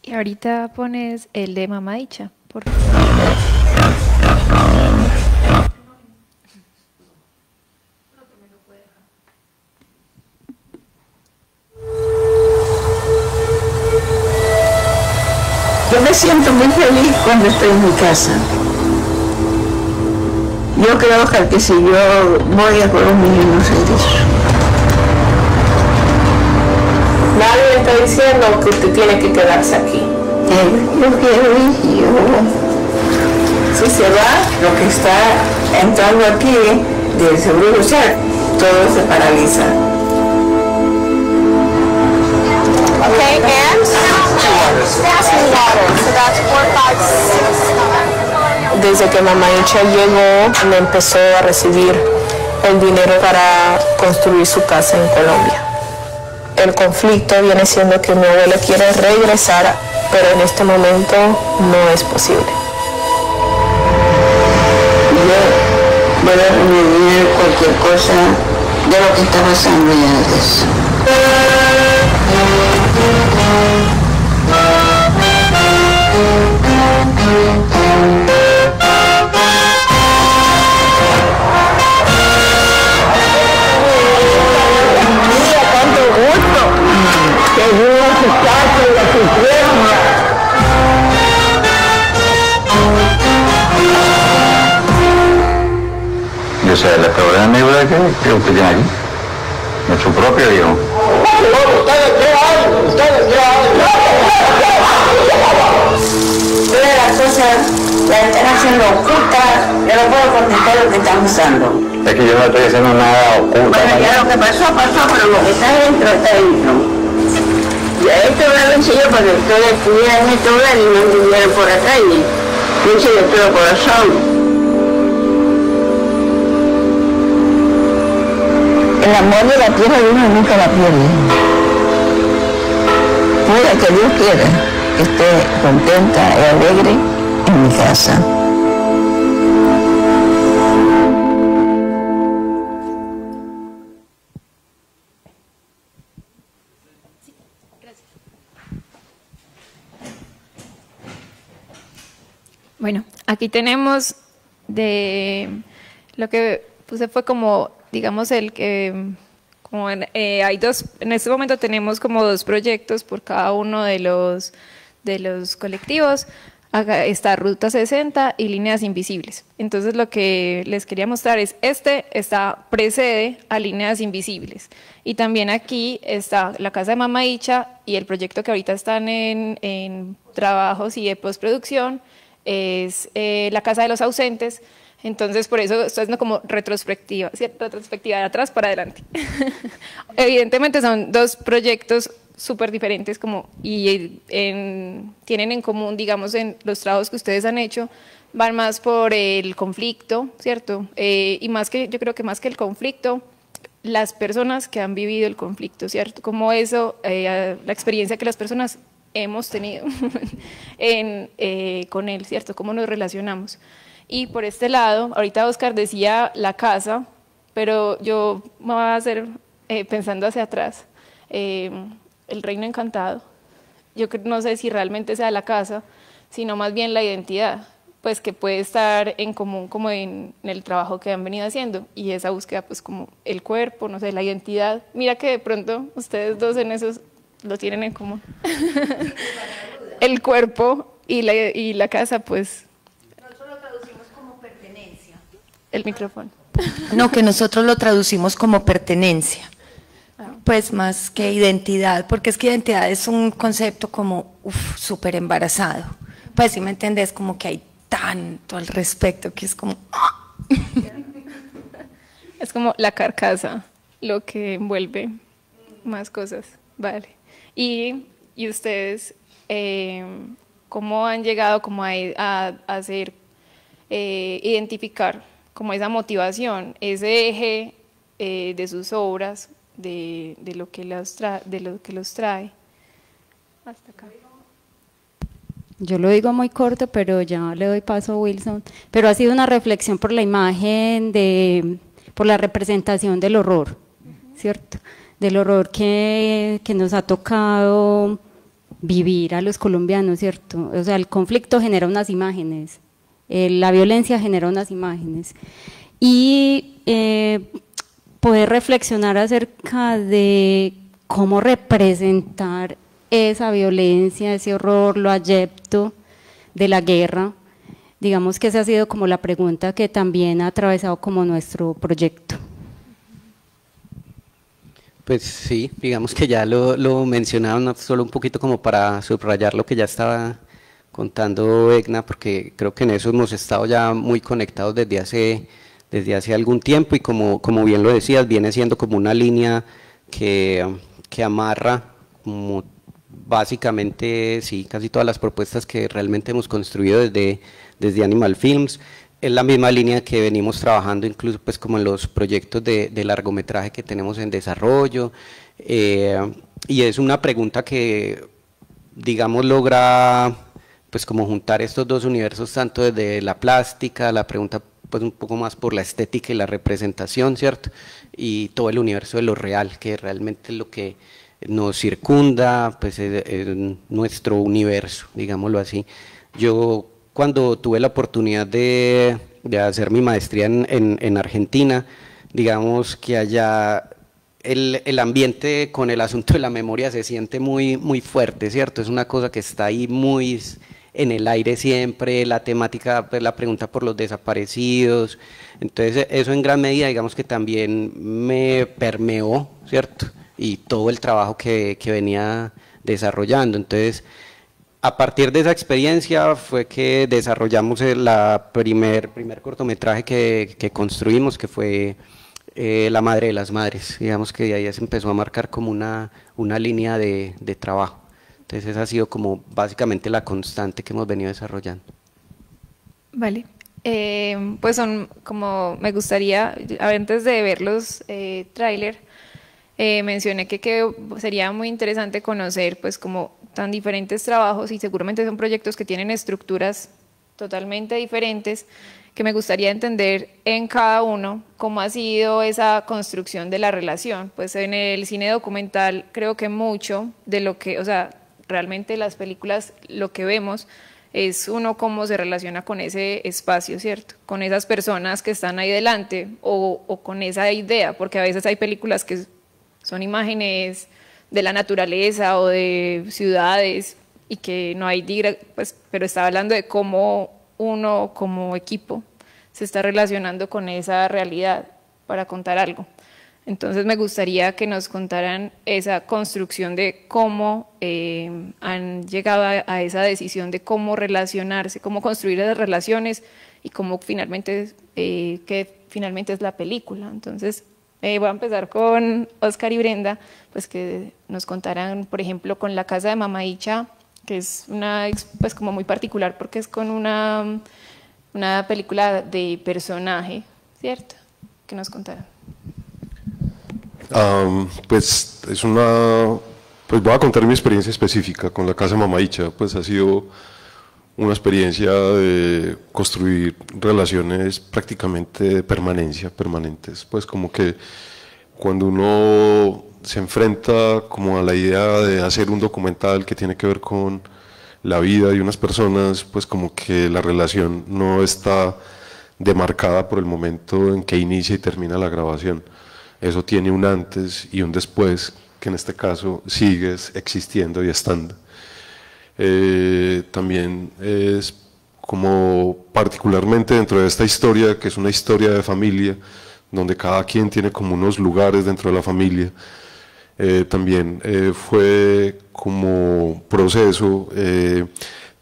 Speaker 3: Y ahorita pones el de Mamá Dicha, por favor.
Speaker 8: Yo me siento muy feliz cuando estoy en mi casa. Yo creo que si yo voy a por un niño inocente.
Speaker 9: Nadie le está diciendo que usted tiene que quedarse aquí.
Speaker 8: Yo quiero ir,
Speaker 9: Si se va, lo que está entrando aquí del Seguro Social, todo se paraliza.
Speaker 10: Okay, and water. So that's 4, 5, 6.
Speaker 9: Desde que Mamá Dicha llegó, me empezó a recibir el dinero para construir su casa en Colombia. El conflicto viene siendo que mi abuela quiere regresar, pero en este momento no es posible.
Speaker 8: Yo voy a remediar cualquier cosa de lo que está pasando ya antes.
Speaker 7: Yo sé, la teoría de mi vida que usted tiene aquí, en su propio hijo.
Speaker 8: Todas las cosas las están haciendo ocultas, yo no puedo contestar lo que están usando.
Speaker 7: Es que yo no estoy haciendo nada oculto.
Speaker 8: Bueno, ya lo que pasó, pero lo que está dentro, está dentro. Y a esto me lo hice yo porque ustedes estuvieran en este lugar y no estuvieran por acá y lo hice de todo corazón. El amor de la tierra uno nunca la pierde. pueda, que Dios quiera, que esté contenta y alegre en mi casa.
Speaker 3: Bueno, aquí tenemos de lo que puse fue como, digamos, el que hay dos, en este momento tenemos como 2 proyectos por cada uno de los colectivos. Acá está Ruta 60 y Líneas Invisibles. Entonces lo que les quería mostrar es, precede a Líneas Invisibles. Y también aquí está la Casa de Mama Icha y el proyecto que ahorita están en trabajos y de postproducción es la Casa de los Ausentes. Entonces, por eso esto es como retrospectiva, ¿sí? Retrospectiva de atrás para adelante. Evidentemente son 2 proyectos súper diferentes y tienen en común, digamos, en los trabajos que ustedes han hecho, van más por el conflicto, ¿cierto? Y yo creo que más que el conflicto, las personas que han vivido el conflicto, ¿cierto? Como eso, la experiencia que las personas hemos tenido con él, ¿cierto? Cómo nos relacionamos. Y por este lado, ahorita Oscar decía la casa, pero yo me voy a hacer pensando hacia atrás, el reino encantado. Yo no sé si realmente sea la casa, sino más bien la identidad, pues que puede estar en común como en el trabajo que han venido haciendo, y esa búsqueda pues como el cuerpo, no sé, la identidad. Mira que de pronto ustedes 2 en esos lo tienen en común. El cuerpo y la casa, pues.
Speaker 6: Nosotros lo traducimos como pertenencia.
Speaker 3: El micrófono.
Speaker 6: No, que nosotros lo traducimos como pertenencia. Pues más que identidad, porque es que identidad es un concepto como súper embarazado. Pues si me entendés, como que hay tanto al respecto que es como…
Speaker 3: Es como la carcasa, lo que envuelve más cosas, vale. Y ustedes, ¿cómo han llegado como a hacer, identificar como esa motivación, ese eje de sus obras, de lo que los trae? Hasta acá.
Speaker 4: Yo lo digo muy corto, pero ya le doy paso a Wilson. Pero ha sido una reflexión por la imagen, por la representación del horror, ¿cierto? Del horror que nos ha tocado vivir a los colombianos, ¿cierto? O sea, el conflicto genera unas imágenes, la violencia genera unas imágenes. Y poder reflexionar acerca de cómo representar esa violencia, ese horror, lo abyecto de la guerra. Digamos que esa ha sido como la pregunta que también ha atravesado como nuestro proyecto.
Speaker 5: Pues sí, digamos que ya lo mencionaron, solo un poquito como para subrayar lo que ya estaba contando Egna, porque creo que en eso hemos estado ya muy conectados desde hace algún tiempo, y como bien lo decías, viene siendo como una línea que amarra como básicamente, sí, casi todas las propuestas que realmente hemos construido desde Animal Films. Es la misma línea que venimos trabajando incluso pues como en los proyectos de largometraje que tenemos en desarrollo, y es una pregunta que, digamos, logra pues como juntar estos 2 universos, tanto desde la plástica, la pregunta pues un poco más por la estética y la representación, ¿cierto? Y todo el universo de lo real, que realmente es lo que nos circunda, pues es nuestro universo, digámoslo así. Yo cuando tuve la oportunidad de hacer mi maestría en Argentina, digamos que allá el ambiente con el asunto de la memoria se siente muy, muy fuerte, ¿cierto? Es una cosa que está ahí muy en el aire siempre, la temática, pues la pregunta por los desaparecidos. Entonces eso en gran medida, digamos que también me permeó, ¿cierto? Y todo el trabajo que venía desarrollando. Entonces, a partir de esa experiencia fue que desarrollamos la primer cortometraje que construimos, que fue La Madre de las Madres. Digamos que de ahí se empezó a marcar como una línea de trabajo. Entonces esa ha sido como básicamente la constante que hemos venido desarrollando.
Speaker 3: Vale. Pues son como, me gustaría, antes de ver los tráiler, mencioné que sería muy interesante conocer pues como tan diferentes trabajos y seguramente son proyectos que tienen estructuras totalmente diferentes, que me gustaría entender en cada uno cómo ha sido esa construcción de la relación. Pues en el cine documental creo que mucho de lo que, o sea, realmente las películas, lo que vemos es uno cómo se relaciona con ese espacio, ¿cierto? Con esas personas que están ahí delante o con esa idea, porque a veces hay películas que son imágenes de la naturaleza o de ciudades y que no hay, pues, pero estaba hablando de cómo uno como equipo se está relacionando con esa realidad para contar algo. Entonces me gustaría que nos contaran esa construcción de cómo han llegado a esa decisión de cómo relacionarse, cómo construir esas relaciones y cómo finalmente, qué finalmente es la película. Entonces voy a empezar con Oscar y Brenda, pues que nos contaran, por ejemplo, con La casa de Mamá Icha, que es una, pues como muy particular porque es con una película de personaje, ¿cierto? Que nos contaran.
Speaker 2: Pues es pues voy a contar mi experiencia específica con La casa de Mamá Icha. Pues ha sido una experiencia de construir relaciones prácticamente de permanentes, pues como que cuando uno se enfrenta como a la idea de hacer un documental que tiene que ver con la vida de unas personas, pues como que la relación no está demarcada por el momento en que inicia y termina la grabación. Eso tiene un antes y un después, que en este caso sigues existiendo y estando. También es como particularmente dentro de esta historia, que es una historia de familia, donde cada quien tiene como unos lugares dentro de la familia. También fue como proceso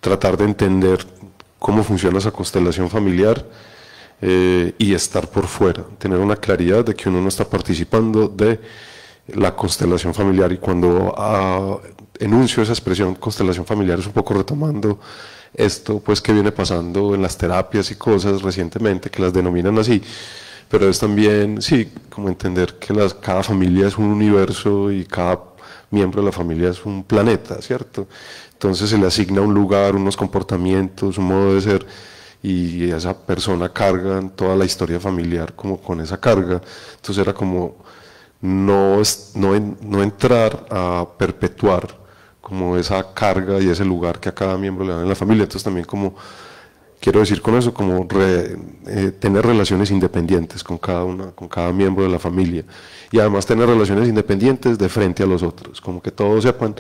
Speaker 2: tratar de entender cómo funciona esa constelación familiar y estar por fuera, tener una claridad de que uno no está participando de la constelación familiar. Y cuando enuncio esa expresión constelación familiar es un poco retomando esto pues que viene pasando en las terapias y cosas recientemente que las denominan así, pero es también, sí, como entender que cada familia es un universo y cada miembro de la familia es un planeta, ¿cierto? Entonces se le asigna un lugar, unos comportamientos, un modo de ser, y esa persona carga en toda la historia familiar como con esa carga. Entonces era como no entrar a perpetuar como esa carga y ese lugar que a cada miembro le dan en la familia. Entonces también como quiero decir con eso, como tener relaciones independientes con cada miembro de la familia, y además tener relaciones independientes de frente a los otros, como que todos sepan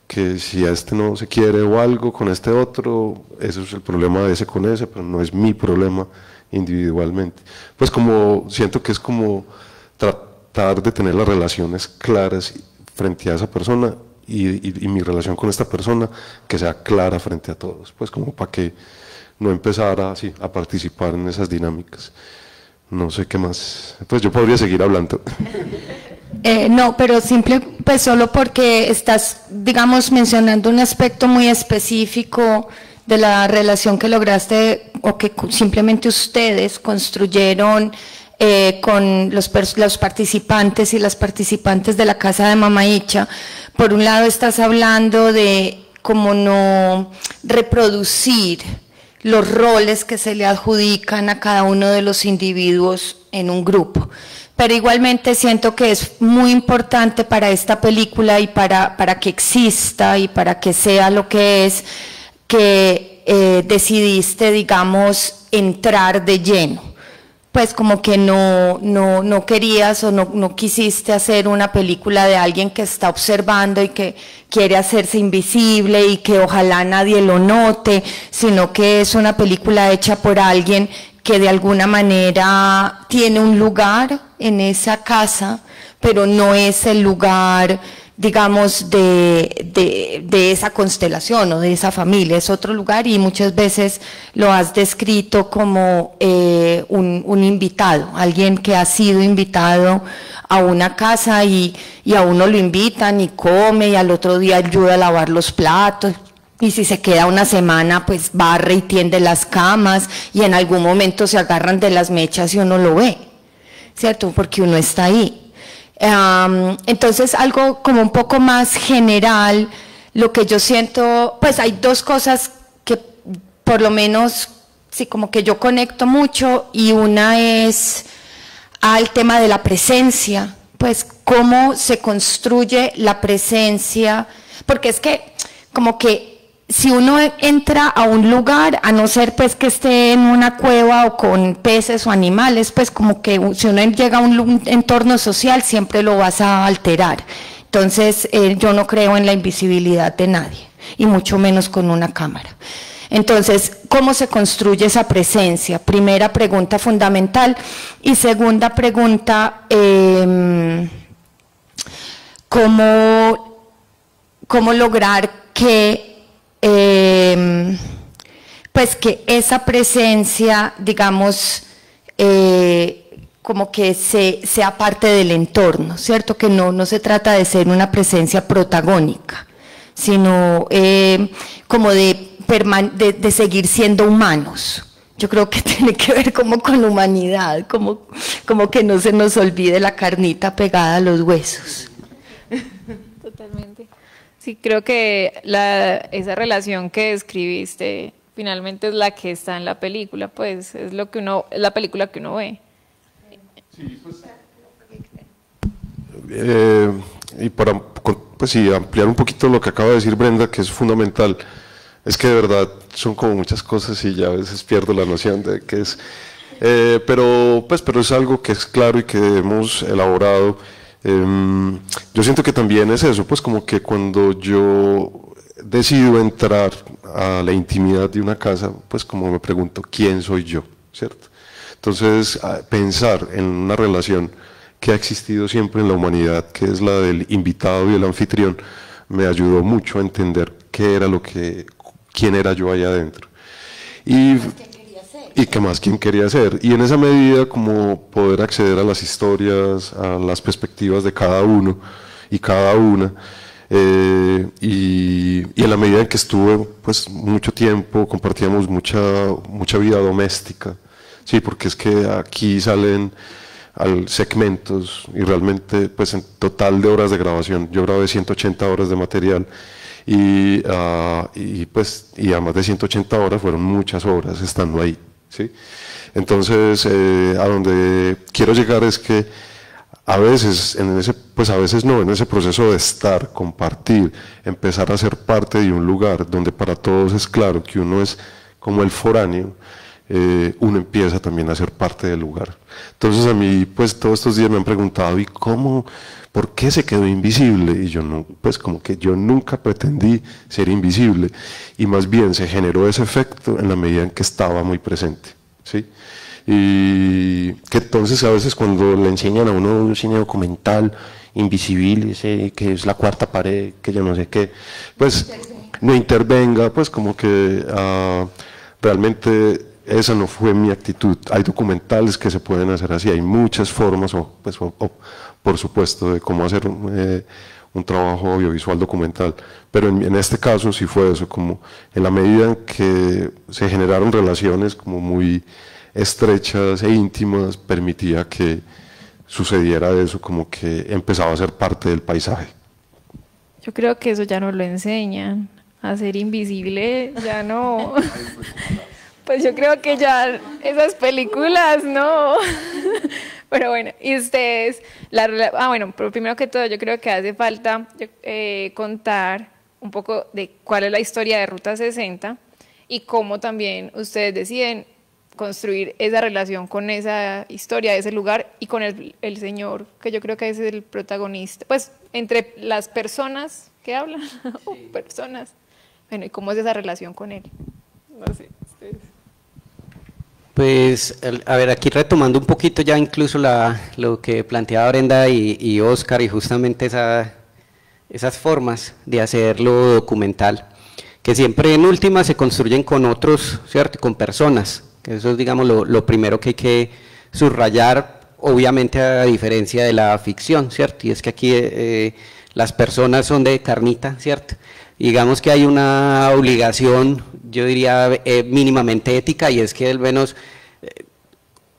Speaker 2: que si a este no se quiere o algo con este otro, eso es el problema de ese con ese, pero no es mi problema individualmente. Pues como siento que es como tratar de tener las relaciones claras frente a esa persona y mi relación con esta persona que sea clara frente a todos, pues como para que no empezara así a participar en esas dinámicas. No sé qué más, pues yo podría seguir hablando.
Speaker 6: No, pero pues solo porque estás, digamos, mencionando un aspecto muy específico de la relación que lograste o que simplemente ustedes construyeron con los participantes y las participantes de la casa de Mamá Icha. Por un lado estás hablando de cómo no reproducir los roles que se le adjudican a cada uno de los individuos en un grupo. Pero igualmente siento que es muy importante para esta película y para que exista y para que sea lo que es, que decidiste, digamos, entrar de lleno. Pues como que no querías o no quisiste hacer una película de alguien que está observando y que quiere hacerse invisible y que ojalá nadie lo note, sino que es una película hecha por alguien que de alguna manera tiene un lugar en esa casa, pero no es el lugar, digamos, de esa constelación o de esa familia, es otro lugar, y muchas veces lo has descrito como un invitado, alguien que ha sido invitado a una casa y a uno lo invitan y come y al otro día ayuda a lavar los platos. Y si se queda una semana, pues barre y tiende las camas, y en algún momento se agarran de las mechas y uno lo ve, ¿cierto? Porque uno está ahí. Entonces, algo como un poco más general, lo que yo siento, pues hay dos cosas que por lo menos sí como que yo conecto mucho, y una es al tema de la presencia, pues cómo se construye la presencia, porque es que como que si uno entra a un lugar, a no ser pues que esté en una cueva o con peces o animales, pues como que si uno llega a un entorno social siempre lo vas a alterar. Entonces yo no creo en la invisibilidad de nadie, y mucho menos con una cámara. Entonces, ¿cómo se construye esa presencia? Primera pregunta fundamental. Y segunda pregunta, ¿cómo lograr que pues que esa presencia, digamos, como que sea parte del entorno, ¿cierto? Que no se trata de ser una presencia protagónica, sino como de seguir siendo humanos. Yo creo que tiene que ver como con humanidad, como que no se nos olvide la carnita pegada a los huesos.
Speaker 3: Totalmente. Sí, creo que esa relación que describiste finalmente es la que está en la película, pues es lo que la película que uno ve.
Speaker 2: Sí, pues, y para pues sí, ampliar un poquito lo que acaba de decir Brenda, que es fundamental, es que de verdad son como muchas cosas y ya a veces pierdo la noción de qué es, pero es algo que es claro y que hemos elaborado. Yo siento que también es eso, pues como que cuando yo decido entrar a la intimidad de una casa, pues como me pregunto, ¿quién soy yo? ¿Cierto? Entonces, pensar en una relación que ha existido siempre en la humanidad, que es la del invitado y el anfitrión, me ayudó mucho a entender quién era yo allá adentro. Y qué más, quién quería ser. Y en esa medida, como poder acceder a las historias, a las perspectivas de cada uno y cada una, y en la medida en que estuve pues mucho tiempo, compartíamos mucha vida doméstica, sí, porque es que aquí salen segmentos y realmente pues en total de horas de grabación, yo grabé 180 horas de material, y además de 180 horas fueron muchas horas estando ahí, ¿sí? Entonces a donde quiero llegar es que a veces, en ese proceso de estar, compartir, empezar a ser parte de un lugar donde para todos es claro que uno es como el foráneo, uno empieza también a ser parte del lugar. Entonces a mí pues todos estos días me han preguntado, ¿y por qué se quedó invisible? Y yo no, pues como que yo nunca pretendí ser invisible, y más bien se generó ese efecto en la medida en que estaba muy presente, ¿sí? Y que entonces a veces cuando le enseñan a uno un cine documental, invisible, que es la cuarta pared, que yo no sé qué, pues no intervenga, pues como que realmente esa no fue mi actitud. Hay documentales que se pueden hacer así, hay muchas formas, por supuesto, de cómo hacer un trabajo audiovisual documental, pero en este caso sí fue eso, como en la medida en que se generaron relaciones como muy estrechas e íntimas, permitía que sucediera eso, como que empezaba a ser parte del paisaje.
Speaker 3: Yo creo que eso ya no lo enseñan, a ser invisible ya no. Pues yo creo que ya esas películas no. Pero bueno, y ustedes, pero primero que todo yo creo que hace falta contar un poco de cuál es la historia de Ruta 60 y cómo también ustedes deciden construir esa relación con esa historia de ese lugar y con el señor, que yo creo que es el protagonista, pues entre las personas que hablan, personas, bueno, y cómo es esa relación con él. No sé, ustedes.
Speaker 5: Pues, a ver, aquí retomando un poquito ya incluso lo que planteaba Brenda y Oscar, y justamente esas formas de hacerlo documental, que siempre en última se construyen con otros, ¿cierto? Con personas, que eso es, digamos, lo primero que hay que subrayar, obviamente a diferencia de la ficción, ¿cierto? Y es que aquí las personas son de carnita, ¿cierto? Digamos que hay una obligación, yo diría mínimamente ética, y es que al menos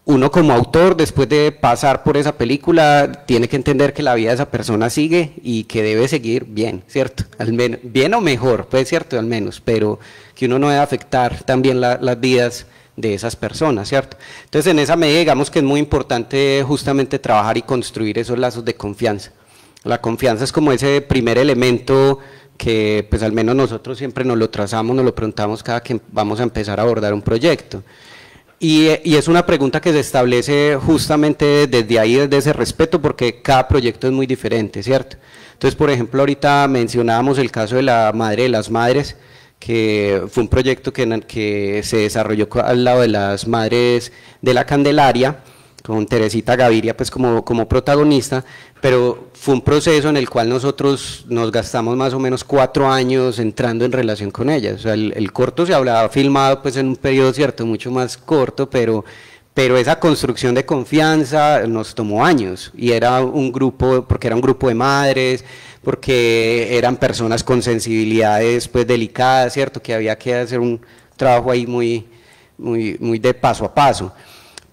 Speaker 5: uno como autor, después de pasar por esa película, tiene que entender que la vida de esa persona sigue y que debe seguir bien, ¿cierto? Al menos, bien o mejor, pues cierto, al menos, pero que uno no debe afectar también las vidas de esas personas, ¿cierto? Entonces, en esa medida, digamos que es muy importante justamente trabajar y construir esos lazos de confianza. La confianza es como ese primer elemento que, pues al menos nosotros siempre nos lo trazamos, nos lo preguntamos cada que vamos a empezar a abordar un proyecto. Y es una pregunta que se establece justamente desde ahí, desde ese respeto, porque cada proyecto es muy diferente, ¿cierto? Entonces, por ejemplo, ahorita mencionábamos el caso de la Madre de las Madres, que fue un proyecto que se desarrolló al lado de las Madres de la Candelaria, con Teresita Gaviria pues como protagonista, pero fue un proceso en el cual nosotros nos gastamos más o menos 4 años entrando en relación con ellas. O sea, el corto se hablaba filmado pues en un periodo cierto mucho más corto, pero esa construcción de confianza nos tomó años, y era un grupo, porque era un grupo de madres, porque eran personas con sensibilidades pues delicadas, cierto, que había que hacer un trabajo ahí muy de paso a paso.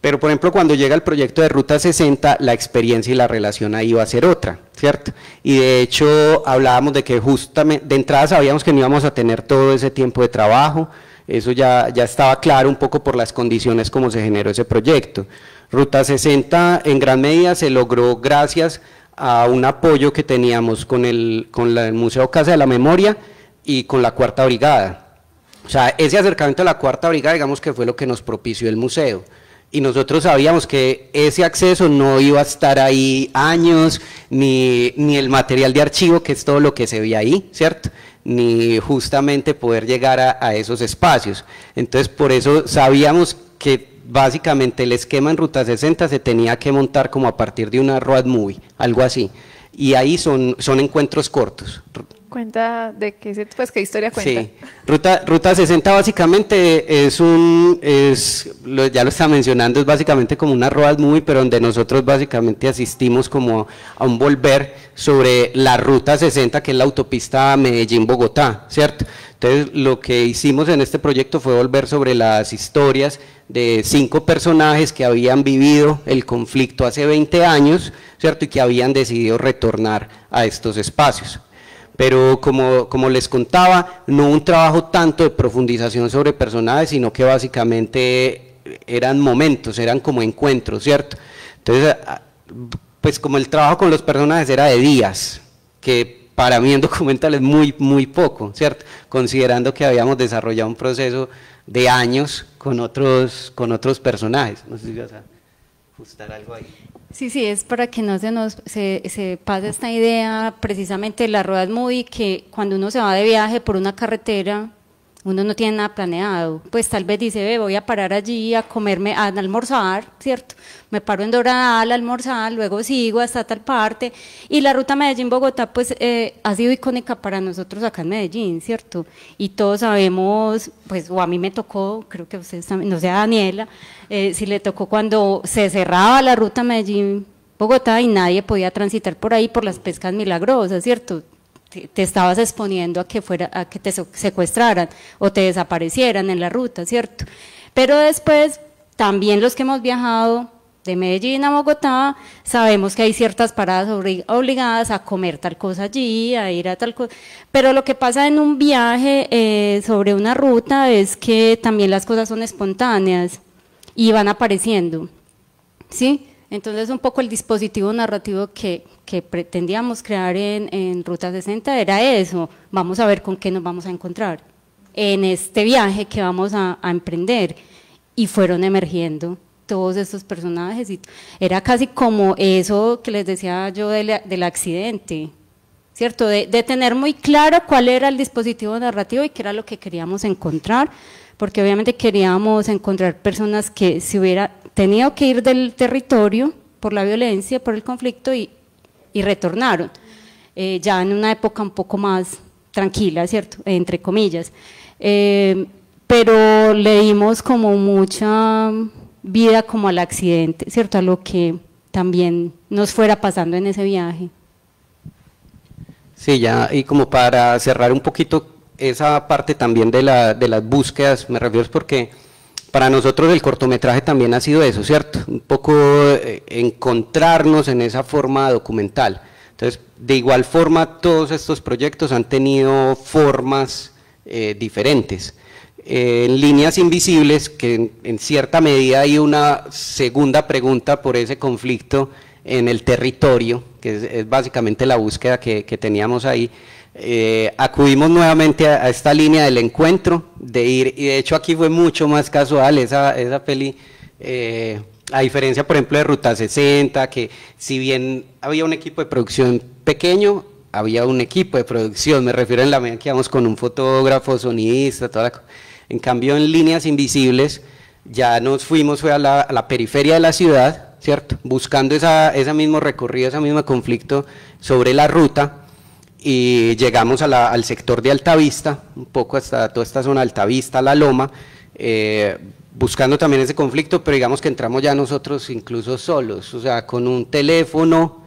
Speaker 5: Pero, por ejemplo, cuando llega el proyecto de Ruta 60, la experiencia y la relación ahí iba a ser otra, ¿cierto? Y de hecho, hablábamos de que justamente, de entrada sabíamos que no íbamos a tener todo ese tiempo de trabajo, eso ya estaba claro un poco por las condiciones como se generó ese proyecto. Ruta 60, en gran medida, se logró gracias a un apoyo que teníamos con el Museo Casa de la Memoria y con la Cuarta Brigada. O sea, ese acercamiento a la Cuarta Brigada, digamos que fue lo que nos propició el museo. Y nosotros sabíamos que ese acceso no iba a estar ahí años, ni el material de archivo, que es todo lo que se ve ahí, ¿cierto? Ni justamente poder llegar a esos espacios. Entonces, por eso sabíamos que básicamente el esquema en Ruta 60 se tenía que montar como a partir de una road movie, algo así. Y ahí son encuentros cortos.
Speaker 3: Cuenta de qué, pues, qué historia cuenta.
Speaker 5: Sí, Ruta 60 básicamente ya lo estaba mencionando, es básicamente como una road movie, pero donde nosotros básicamente asistimos como a un volver sobre la Ruta 60, que es la autopista Medellín-Bogotá, ¿cierto? Entonces, lo que hicimos en este proyecto fue volver sobre las historias de 5 personajes que habían vivido el conflicto hace 20 años, ¿cierto? Y que habían decidido retornar a estos espacios. Pero como les contaba, no un trabajo tanto de profundización sobre personajes, sino que básicamente eran momentos, eran como encuentros, ¿cierto? Entonces, pues como el trabajo con los personajes era de días, que para mí en documental es muy poco, ¿cierto? Considerando que habíamos desarrollado un proceso de años con otros personajes. No sé si vas a ajustar algo ahí.
Speaker 4: Sí, es para que no se pase esta idea precisamente de la road movie, que cuando uno se va de viaje por una carretera, uno no tiene nada planeado, pues tal vez dice, voy a parar allí a comerme, a almorzar, ¿cierto? Me paro en Doradal a almorzar, luego sigo hasta tal parte, y la ruta Medellín-Bogotá pues ha sido icónica para nosotros acá en Medellín, ¿cierto? Y todos sabemos, pues, o a mí me tocó, creo que a ustedes también, no sé a Daniela, si le tocó cuando se cerraba la ruta Medellín-Bogotá y nadie podía transitar por ahí por las pescas milagrosas, ¿cierto? Te estabas exponiendo a que te secuestraran o te desaparecieran en la ruta, ¿cierto? Pero después, también los que hemos viajado de Medellín a Bogotá, sabemos que hay ciertas paradas obligadas a comer tal cosa allí, a ir a tal cosa, pero lo que pasa en un viaje sobre una ruta es que también las cosas son espontáneas y van apareciendo, ¿sí? Entonces, un poco el dispositivo narrativo que pretendíamos crear en Ruta 60 era eso, vamos a ver con qué nos vamos a encontrar en este viaje que vamos a emprender, y fueron emergiendo todos estos personajes, y era casi como eso que les decía yo del accidente, ¿cierto? De tener muy claro cuál era el dispositivo narrativo y qué era lo que queríamos encontrar, porque obviamente queríamos encontrar personas que se hubieran tenido que ir del territorio por la violencia, por el conflicto, y retornaron, ya en una época un poco más tranquila, ¿cierto? Entre comillas, pero le dimos como mucha vida como al accidente, ¿cierto? A lo que también nos fuera pasando en ese viaje.
Speaker 5: Sí, ya, y como para cerrar un poquito esa parte también de las búsquedas, me refiero porque para nosotros el cortometraje también ha sido eso, ¿cierto? Un poco encontrarnos en esa forma documental. Entonces, de igual forma, todos estos proyectos han tenido formas diferentes. En Líneas Invisibles, que en cierta medida hay una segunda pregunta por ese conflicto en el territorio, que es básicamente la búsqueda que teníamos ahí, acudimos nuevamente a esta línea del encuentro, de ir, y de hecho aquí fue mucho más casual esa peli, a diferencia por ejemplo de Ruta 60, que si bien había un equipo de producción pequeño, había un equipo de producción, me refiero en la medida que íbamos con un fotógrafo, sonidista, en cambio en Líneas Invisibles ya nos fuimos, fue a la periferia de la ciudad, ¿cierto? Buscando ese mismo recorrido, ese mismo conflicto sobre la ruta, y llegamos al sector de Altavista, un poco hasta toda esta zona de Altavista, La Loma, buscando también ese conflicto, pero digamos que entramos ya nosotros incluso solos, o sea, con un teléfono,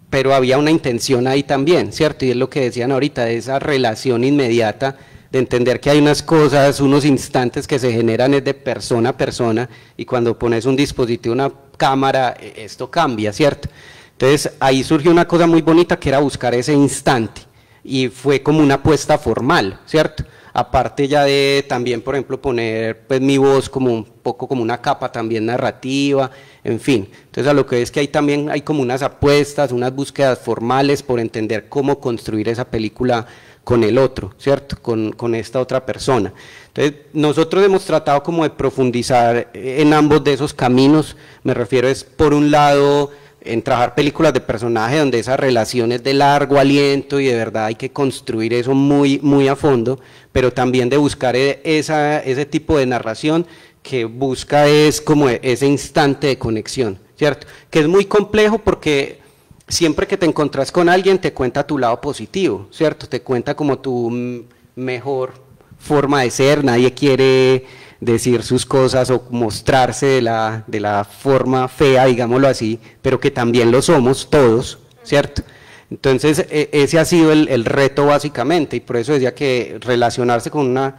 Speaker 5: pero había una intención ahí también, ¿cierto? Y es lo que decían ahorita, de esa relación inmediata, de entender que hay unas cosas, unos instantes que se generan es de persona a persona, y cuando pones un dispositivo, una cámara, esto cambia, ¿cierto? Entonces ahí surgió una cosa muy bonita que era buscar ese instante, y fue como una apuesta formal, ¿cierto? Aparte ya de también, por ejemplo, poner pues mi voz como un poco como una capa también narrativa, en fin. Entonces a lo que es que ahí también hay como unas apuestas, unas búsquedas formales por entender cómo construir esa película con el otro, ¿cierto? Con esta otra persona. Entonces nosotros hemos tratado como de profundizar en ambos de esos caminos, me refiero es por un lado en trabajar películas de personaje donde esa relación es de largo aliento y de verdad hay que construir eso muy, muy a fondo, pero también de buscar ese tipo de narración que busca es como ese instante de conexión, ¿cierto? Que es muy complejo porque siempre que te encontrás con alguien te cuenta tu lado positivo, ¿cierto? Te cuenta como tu mejor forma de ser, nadie quiere decir sus cosas o mostrarse de la forma fea, digámoslo así, pero que también lo somos todos, ¿cierto? Entonces ese ha sido el reto básicamente, y por eso decía que relacionarse con una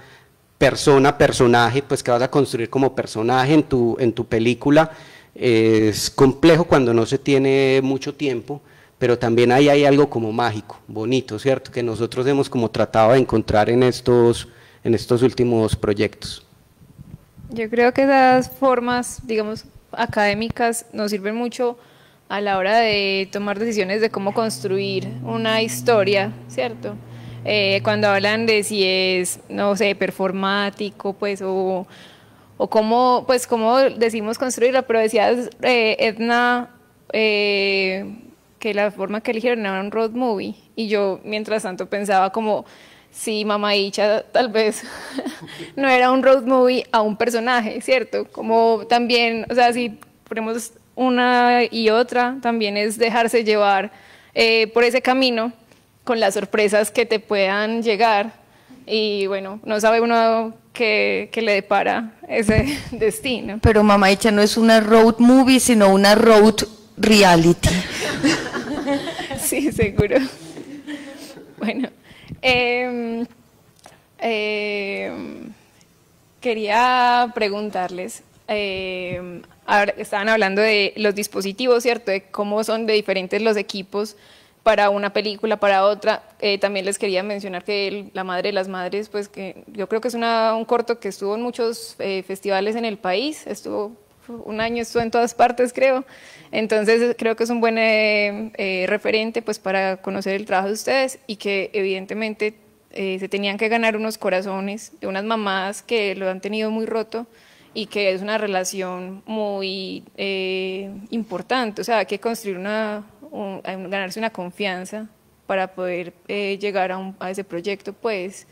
Speaker 5: personaje, pues que vas a construir como personaje en tu película, es complejo cuando no se tiene mucho tiempo, pero también ahí hay algo como mágico, bonito, ¿cierto? Que nosotros hemos como tratado de encontrar en estos últimos proyectos.
Speaker 3: Yo creo que esas formas, digamos, académicas nos sirven mucho a la hora de tomar decisiones de cómo construir una historia, ¿cierto? Cuando hablan de si es, no sé, performático, pues, o cómo, pues, cómo decimos construirla, pero decías, Edna, que la forma que eligieron era un road movie, y yo, mientras tanto, pensaba como, sí, Mamaïcha tal vez no era un road movie a un personaje, ¿cierto? Como también, o sea, si ponemos una y otra, también es dejarse llevar por ese camino con las sorpresas que te puedan llegar, y bueno, no sabe uno qué le depara ese destino.
Speaker 6: Pero Mamaïcha no es una road movie, sino una road reality.
Speaker 3: Sí, seguro. Bueno. Quería preguntarles, ahora estaban hablando de los dispositivos, ¿cierto? De cómo son de diferentes los equipos para una película, para otra. También les quería mencionar que La Madre de las Madres, pues que yo creo que es un corto que estuvo en muchos festivales en el país, un año estuvo en todas partes, creo. Entonces creo que es un buen referente pues para conocer el trabajo de ustedes, y que evidentemente se tenían que ganar unos corazones de unas mamás que lo han tenido muy roto, y que es una relación muy importante, o sea, hay que construir ganarse una confianza para poder llegar a ese proyecto, pues,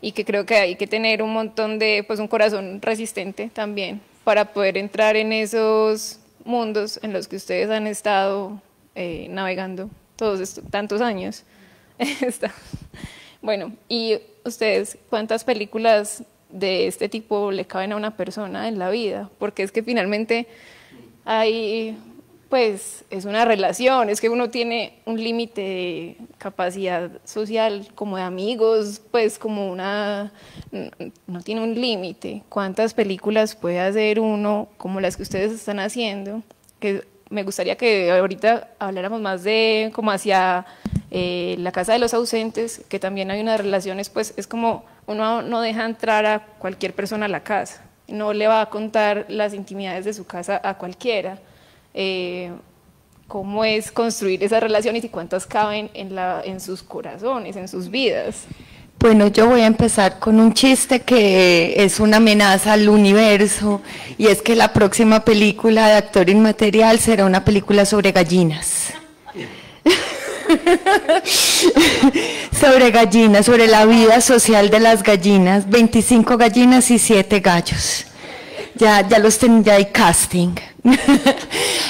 Speaker 3: y que creo que hay que tener un montón de, pues, un corazón resistente también para poder entrar en esos mundos en los que ustedes han estado navegando todos tantos años. Bueno, y ustedes, ¿cuántas películas de este tipo le caben a una persona en la vida? Porque es que finalmente hay pues es una relación, es que uno tiene un límite de capacidad social, como de amigos, pues como no tiene un límite. ¿Cuántas películas puede hacer uno como las que ustedes están haciendo? Que me gustaría que ahorita habláramos más de como hacia la casa de los ausentes, que también hay unas relaciones, pues es como uno no deja entrar a cualquier persona a la casa, no le va a contar las intimidades de su casa a cualquiera. ¿Cómo es construir esas relaciones y cuántas caben en sus corazones, en sus vidas?
Speaker 6: Bueno, yo voy a empezar con un chiste que es una amenaza al universo, y es que la próxima película de Actor Inmaterial será una película sobre gallinas. Sobre gallinas, sobre la vida social de las gallinas, 25 gallinas y 7 gallos. Ya hay casting.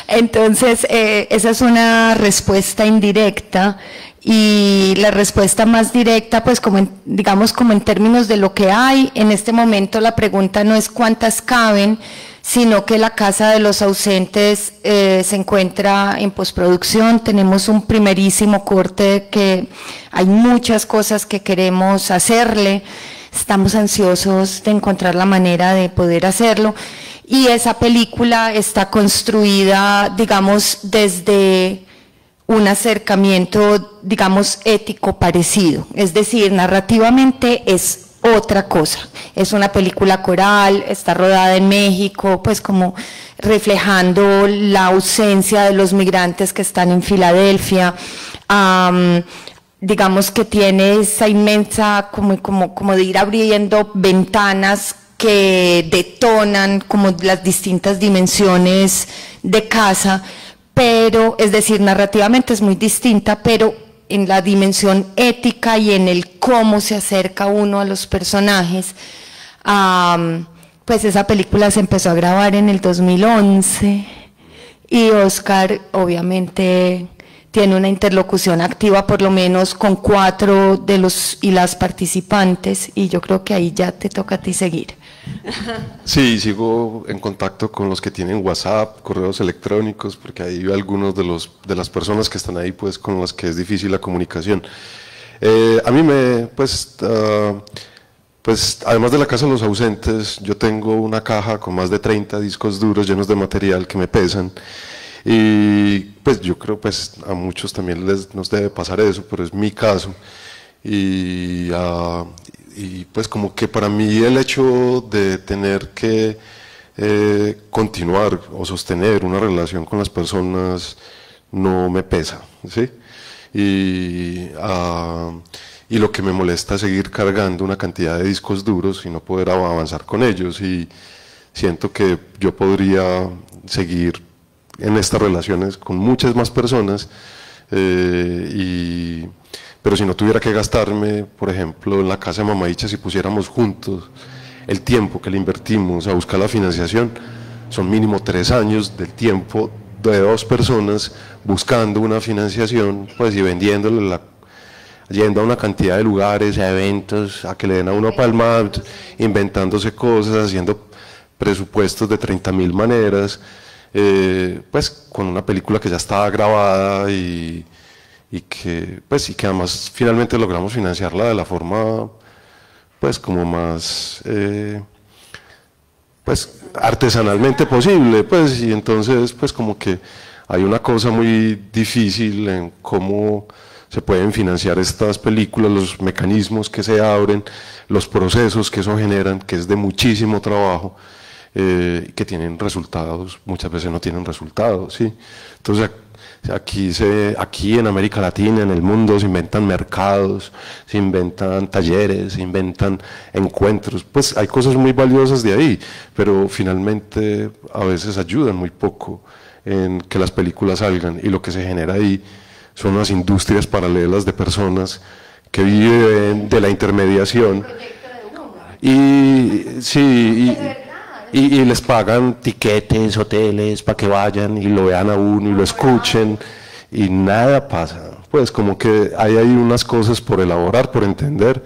Speaker 6: Entonces, esa es una respuesta indirecta, y la respuesta más directa, pues digamos como en términos de lo que hay, en este momento la pregunta no es cuántas caben, sino que la Casa de los Ausentes se encuentra en postproducción. Tenemos un primerísimo corte que hay muchas cosas que queremos hacerle, estamos ansiosos de encontrar la manera de poder hacerlo, y esa película está construida, digamos, desde un acercamiento, digamos, ético parecido, es decir, narrativamente es otra cosa, es una película coral, está rodada en México, pues como reflejando la ausencia de los migrantes que están en Filadelfia, digamos que tiene esa inmensa, como de ir abriendo ventanas que detonan como las distintas dimensiones de casa, pero, es decir, narrativamente es muy distinta, pero en la dimensión ética y en el cómo se acerca uno a los personajes, pues esa película se empezó a grabar en el 2011, y Oscar obviamente tiene una interlocución activa por lo menos con 4 de los y las participantes, y yo creo que ahí ya te toca a ti seguir.
Speaker 2: Sí, sigo en contacto con los que tienen WhatsApp, correos electrónicos, porque hay algunos de las personas que están ahí, pues con las que es difícil la comunicación. A mí pues además de la Casa de los Ausentes, yo tengo una caja con más de 30 discos duros llenos de material que me pesan, y pues yo creo pues a muchos también nos debe pasar eso, pero es mi caso, y pues como que para mí el hecho de tener que continuar o sostener una relación con las personas no me pesa, ¿sí? Y lo que me molesta es seguir cargando una cantidad de discos duros y no poder avanzar con ellos, y siento que yo podría seguir en estas relaciones con muchas más personas, pero si no tuviera que gastarme, por ejemplo, en la casa de Mamaicha, si pusiéramos juntos el tiempo que le invertimos a buscar la financiación, son mínimo 3 años del tiempo de 2 personas buscando una financiación, pues, y vendiéndole yendo a una cantidad de lugares, a eventos, a que le den a uno palma, inventándose cosas, haciendo presupuestos de 30.000 maneras, pues con una película que ya estaba grabada y que además finalmente logramos financiarla de la forma pues como más pues artesanalmente posible, pues, y entonces pues como que hay una cosa muy difícil en cómo se pueden financiar estas películas, los mecanismos que se abren, los procesos que eso generan, que es de muchísimo trabajo, que tienen resultados, muchas veces no tienen resultados, ¿sí? Entonces aquí en América Latina, en el mundo, se inventan mercados, se inventan talleres, se inventan encuentros, pues hay cosas muy valiosas de ahí, pero finalmente a veces ayudan muy poco en que las películas salgan, y lo que se genera ahí son unas industrias paralelas de personas que viven de la intermediación y les pagan tiquetes, hoteles para que vayan y lo vean a uno y lo escuchen, y nada pasa. Pues como que hay ahí unas cosas por elaborar, por entender,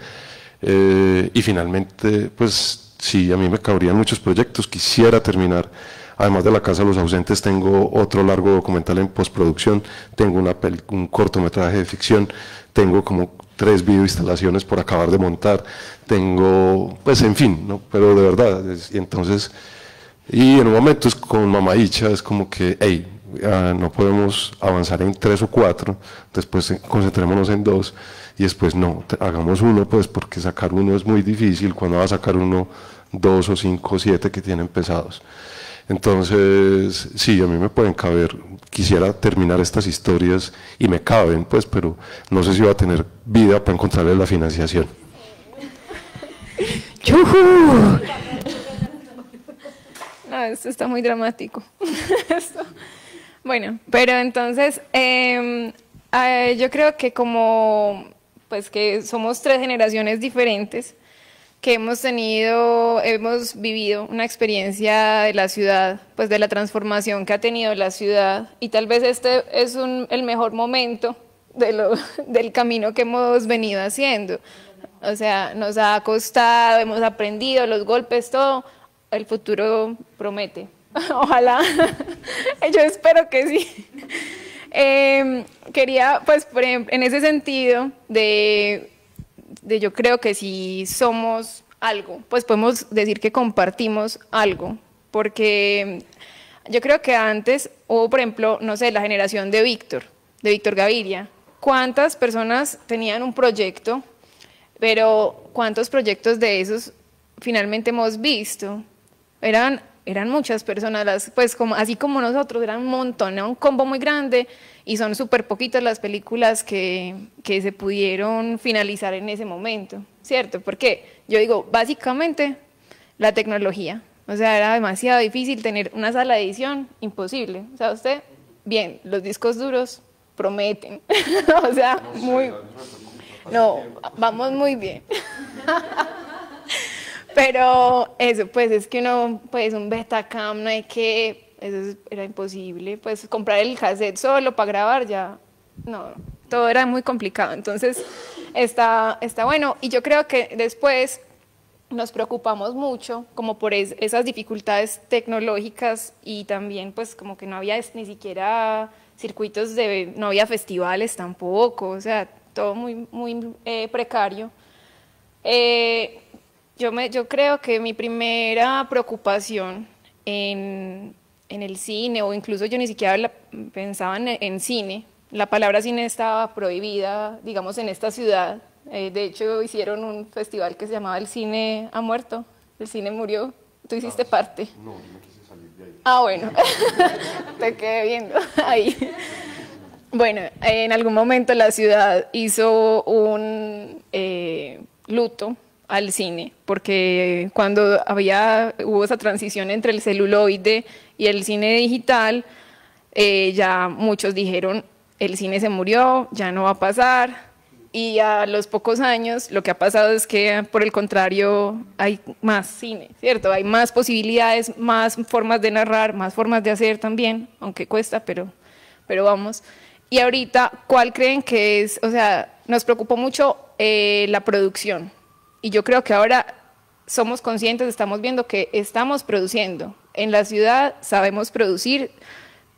Speaker 2: y finalmente pues sí, a mí me cabrían muchos proyectos, quisiera terminar Además de La Casa de los Ausentes, tengo otro largo documental en postproducción, tengo un cortometraje de ficción, tengo como 3 videoinstalaciones por acabar de montar, tengo, pues en fin, ¿no? Pero de verdad, y entonces, y en un momento es con Mamahicha, es como que, hey, no podemos avanzar en 3 o 4, después concentrémonos en 2, y después no, hagamos uno, pues porque sacar uno es muy difícil, cuando va a sacar uno, 2 o 5 o 7 que tienen pesados. Entonces, sí, a mí me pueden caber, quisiera terminar estas historias y me caben, pues, pero no sé si va a tener vida para encontrarle la financiación.
Speaker 3: ¡Yujú! No, esto está muy dramático. Bueno, pero entonces, yo creo que como, pues que somos 3 generaciones diferentes, que hemos vivido una experiencia de la ciudad, pues de la transformación que ha tenido la ciudad, y tal vez este es el mejor momento del camino que hemos venido haciendo. O sea, nos ha costado, hemos aprendido, los golpes, todo, el futuro promete. Ojalá, yo espero que sí. Quería, pues, por ejemplo, en ese sentido yo creo que si somos algo, pues podemos decir que compartimos algo, porque yo creo que antes hubo, por ejemplo, no sé, la generación de Víctor Gaviria. ¿Cuántas personas tenían un proyecto? Pero ¿cuántos proyectos de esos finalmente hemos visto? Eran muchas personas, pues así como nosotros, eran un montón, era un combo muy grande, y son súper poquitas las películas que se pudieron finalizar en ese momento, ¿cierto? Porque yo digo, básicamente, la tecnología, o sea, era demasiado difícil tener una sala de edición, imposible, o sea, usted, bien, los discos duros prometen, o sea, vamos muy bien. Pero eso, pues es que uno, pues un Betacam, no hay que, eso era imposible, pues comprar el cassette solo para grabar ya, no, todo era muy complicado. Entonces está bueno, y yo creo que después nos preocupamos mucho como por esas dificultades tecnológicas, y también pues como que no había ni siquiera circuitos, no había festivales tampoco, o sea, todo muy precario. Yo creo que mi primera preocupación en el cine, o incluso yo ni siquiera pensaba en cine, la palabra cine estaba prohibida, digamos, en esta ciudad. De hecho, hicieron un festival que se llamaba El Cine ha Muerto, el cine murió, tú hiciste parte.
Speaker 2: No, yo no quise salir de ahí.
Speaker 3: Ah, bueno, te quedé viendo ahí. Bueno, en algún momento la ciudad hizo un luto al cine, porque cuando hubo esa transición entre el celuloide y el cine digital, ya muchos dijeron, el cine se murió, ya no va a pasar, y a los pocos años lo que ha pasado es que, por el contrario, hay más cine, ¿cierto? Hay más posibilidades, más formas de narrar, más formas de hacer también, aunque cuesta, pero vamos. Y ahorita, ¿cuál creen que es? O sea, nos preocupó mucho la producción. Y yo creo que ahora somos conscientes, estamos viendo que estamos produciendo. En la ciudad sabemos producir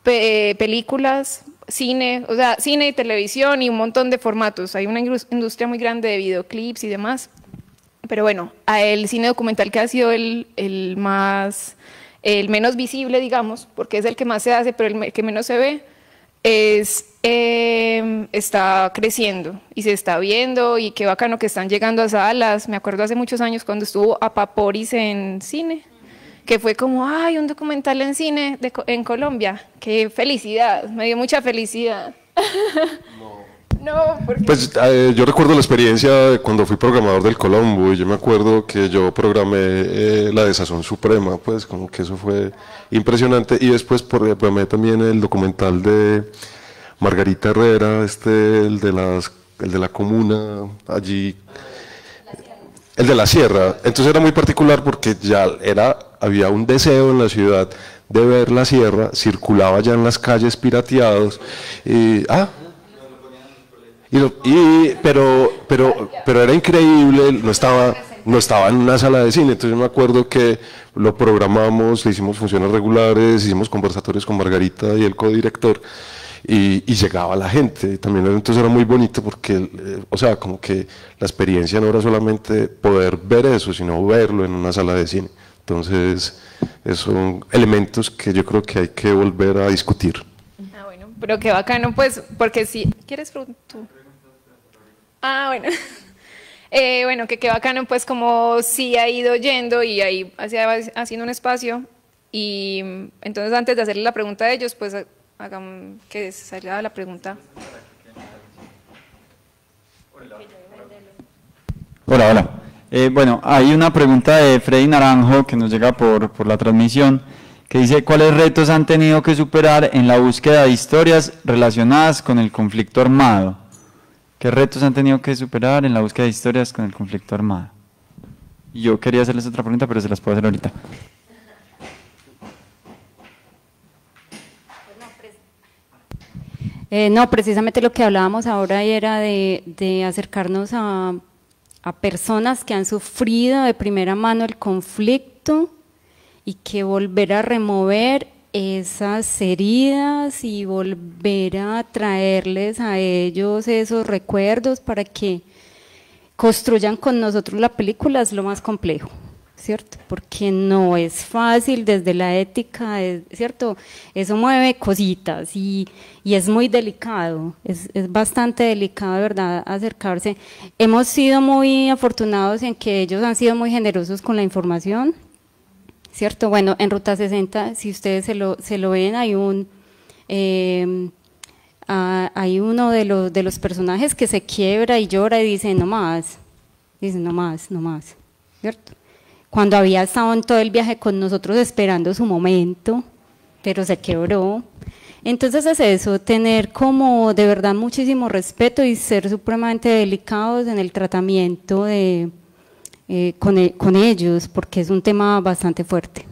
Speaker 3: películas, cine, o sea, cine y televisión y un montón de formatos. Hay una industria muy grande de videoclips y demás. Pero bueno, el cine documental, que ha sido el menos visible, digamos, porque es el que más se hace, pero el que menos se ve, está creciendo y se está viendo, y qué bacano que están llegando a salas. Me acuerdo hace muchos años cuando estuvo Apaporis en cine, que fue como, ¡ay, un documental en cine en Colombia! ¡Qué felicidad! Me dio mucha felicidad. No, porque...
Speaker 2: Pues yo recuerdo la experiencia de cuando fui programador del Colombo, y yo me acuerdo que yo programé La Desazón Suprema, pues como que eso fue impresionante, y después programé también el documental de Margarita Herrera, el de la comuna, allí, el de la sierra. Entonces era muy particular porque ya había un deseo en la ciudad de ver la sierra, circulaba ya en las calles pirateados, pero era increíble, no estaba... no estaba en una sala de cine. Entonces yo me acuerdo que lo programamos, le hicimos funciones regulares, hicimos conversatorios con Margarita y el codirector, y llegaba la gente. También entonces era muy bonito porque, o sea, como que la experiencia no era solamente poder ver eso, sino verlo en una sala de cine. Entonces, esos son elementos que yo creo que hay que volver a discutir.
Speaker 3: Ah, bueno, pero qué bacano, pues, porque si... ¿Quieres preguntar tú? Ah, bueno. Bueno, que qué bacano, pues, como sí ha ido yendo y ahí haciendo un espacio. Y entonces, antes de hacerle la pregunta a ellos, pues, hagamos que salga la pregunta.
Speaker 1: Hola, hola. Bueno, hay una pregunta de Freddy Naranjo que nos llega por la transmisión, que dice: ¿cuáles retos han tenido que superar en la búsqueda de historias relacionadas con el conflicto armado? ¿Qué retos han tenido que superar en la búsqueda de historias con el conflicto armado? Y yo quería hacerles otra pregunta, pero se las puedo hacer ahorita.
Speaker 4: No, precisamente lo que hablábamos ahora era de acercarnos a personas que han sufrido de primera mano el conflicto y que volver a remover esas heridas y volver a traerles a ellos esos recuerdos para que construyan con nosotros la película es lo más complejo, ¿cierto? Porque no es fácil desde la ética, ¿cierto? Eso mueve cositas y es muy delicado, es bastante delicado, de verdad, acercarse. Hemos sido muy afortunados en que ellos han sido muy generosos con la información, ¿cierto? Bueno, en Ruta 60, si ustedes se lo ven, hay uno de los personajes que se quiebra y llora y dice: no más, ¿cierto? Cuando había estado en todo el viaje con nosotros esperando su momento, pero se quebró. Entonces es eso, tener como de verdad muchísimo respeto y ser supremamente delicados en el tratamiento con ellos, porque es un tema bastante fuerte.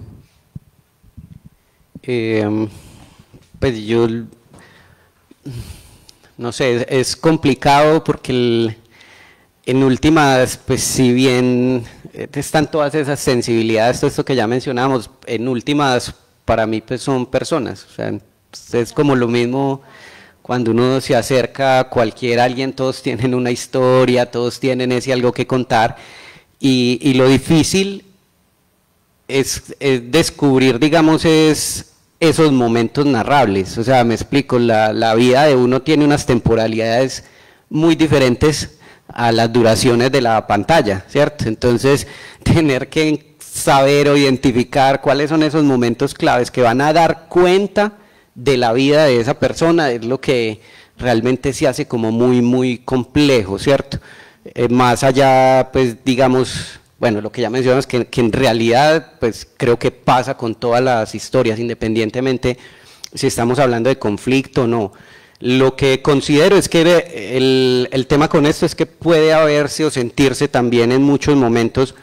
Speaker 5: Pues yo, no sé, es complicado porque en últimas, pues si bien están todas esas sensibilidades, todo esto que ya mencionamos, en últimas para mí pues son personas, o sea, es como lo mismo cuando uno se acerca a alguien, todos tienen una historia, todos tienen ese algo que contar, y lo difícil es descubrir, digamos, esos momentos narrables. O sea, me explico, la vida de uno tiene unas temporalidades muy diferentes a las duraciones de la pantalla, ¿cierto? Entonces, tener que saber o identificar cuáles son esos momentos claves que van a dar cuenta de la vida de esa persona es lo que realmente se hace como muy, muy complejo, ¿cierto? Más allá, pues, digamos, bueno, lo que ya mencionas, que en realidad, pues, creo que pasa con todas las historias, independientemente si estamos hablando de conflicto o no. Lo que considero es que el tema con esto es que puede haberse o sentirse también en muchos momentos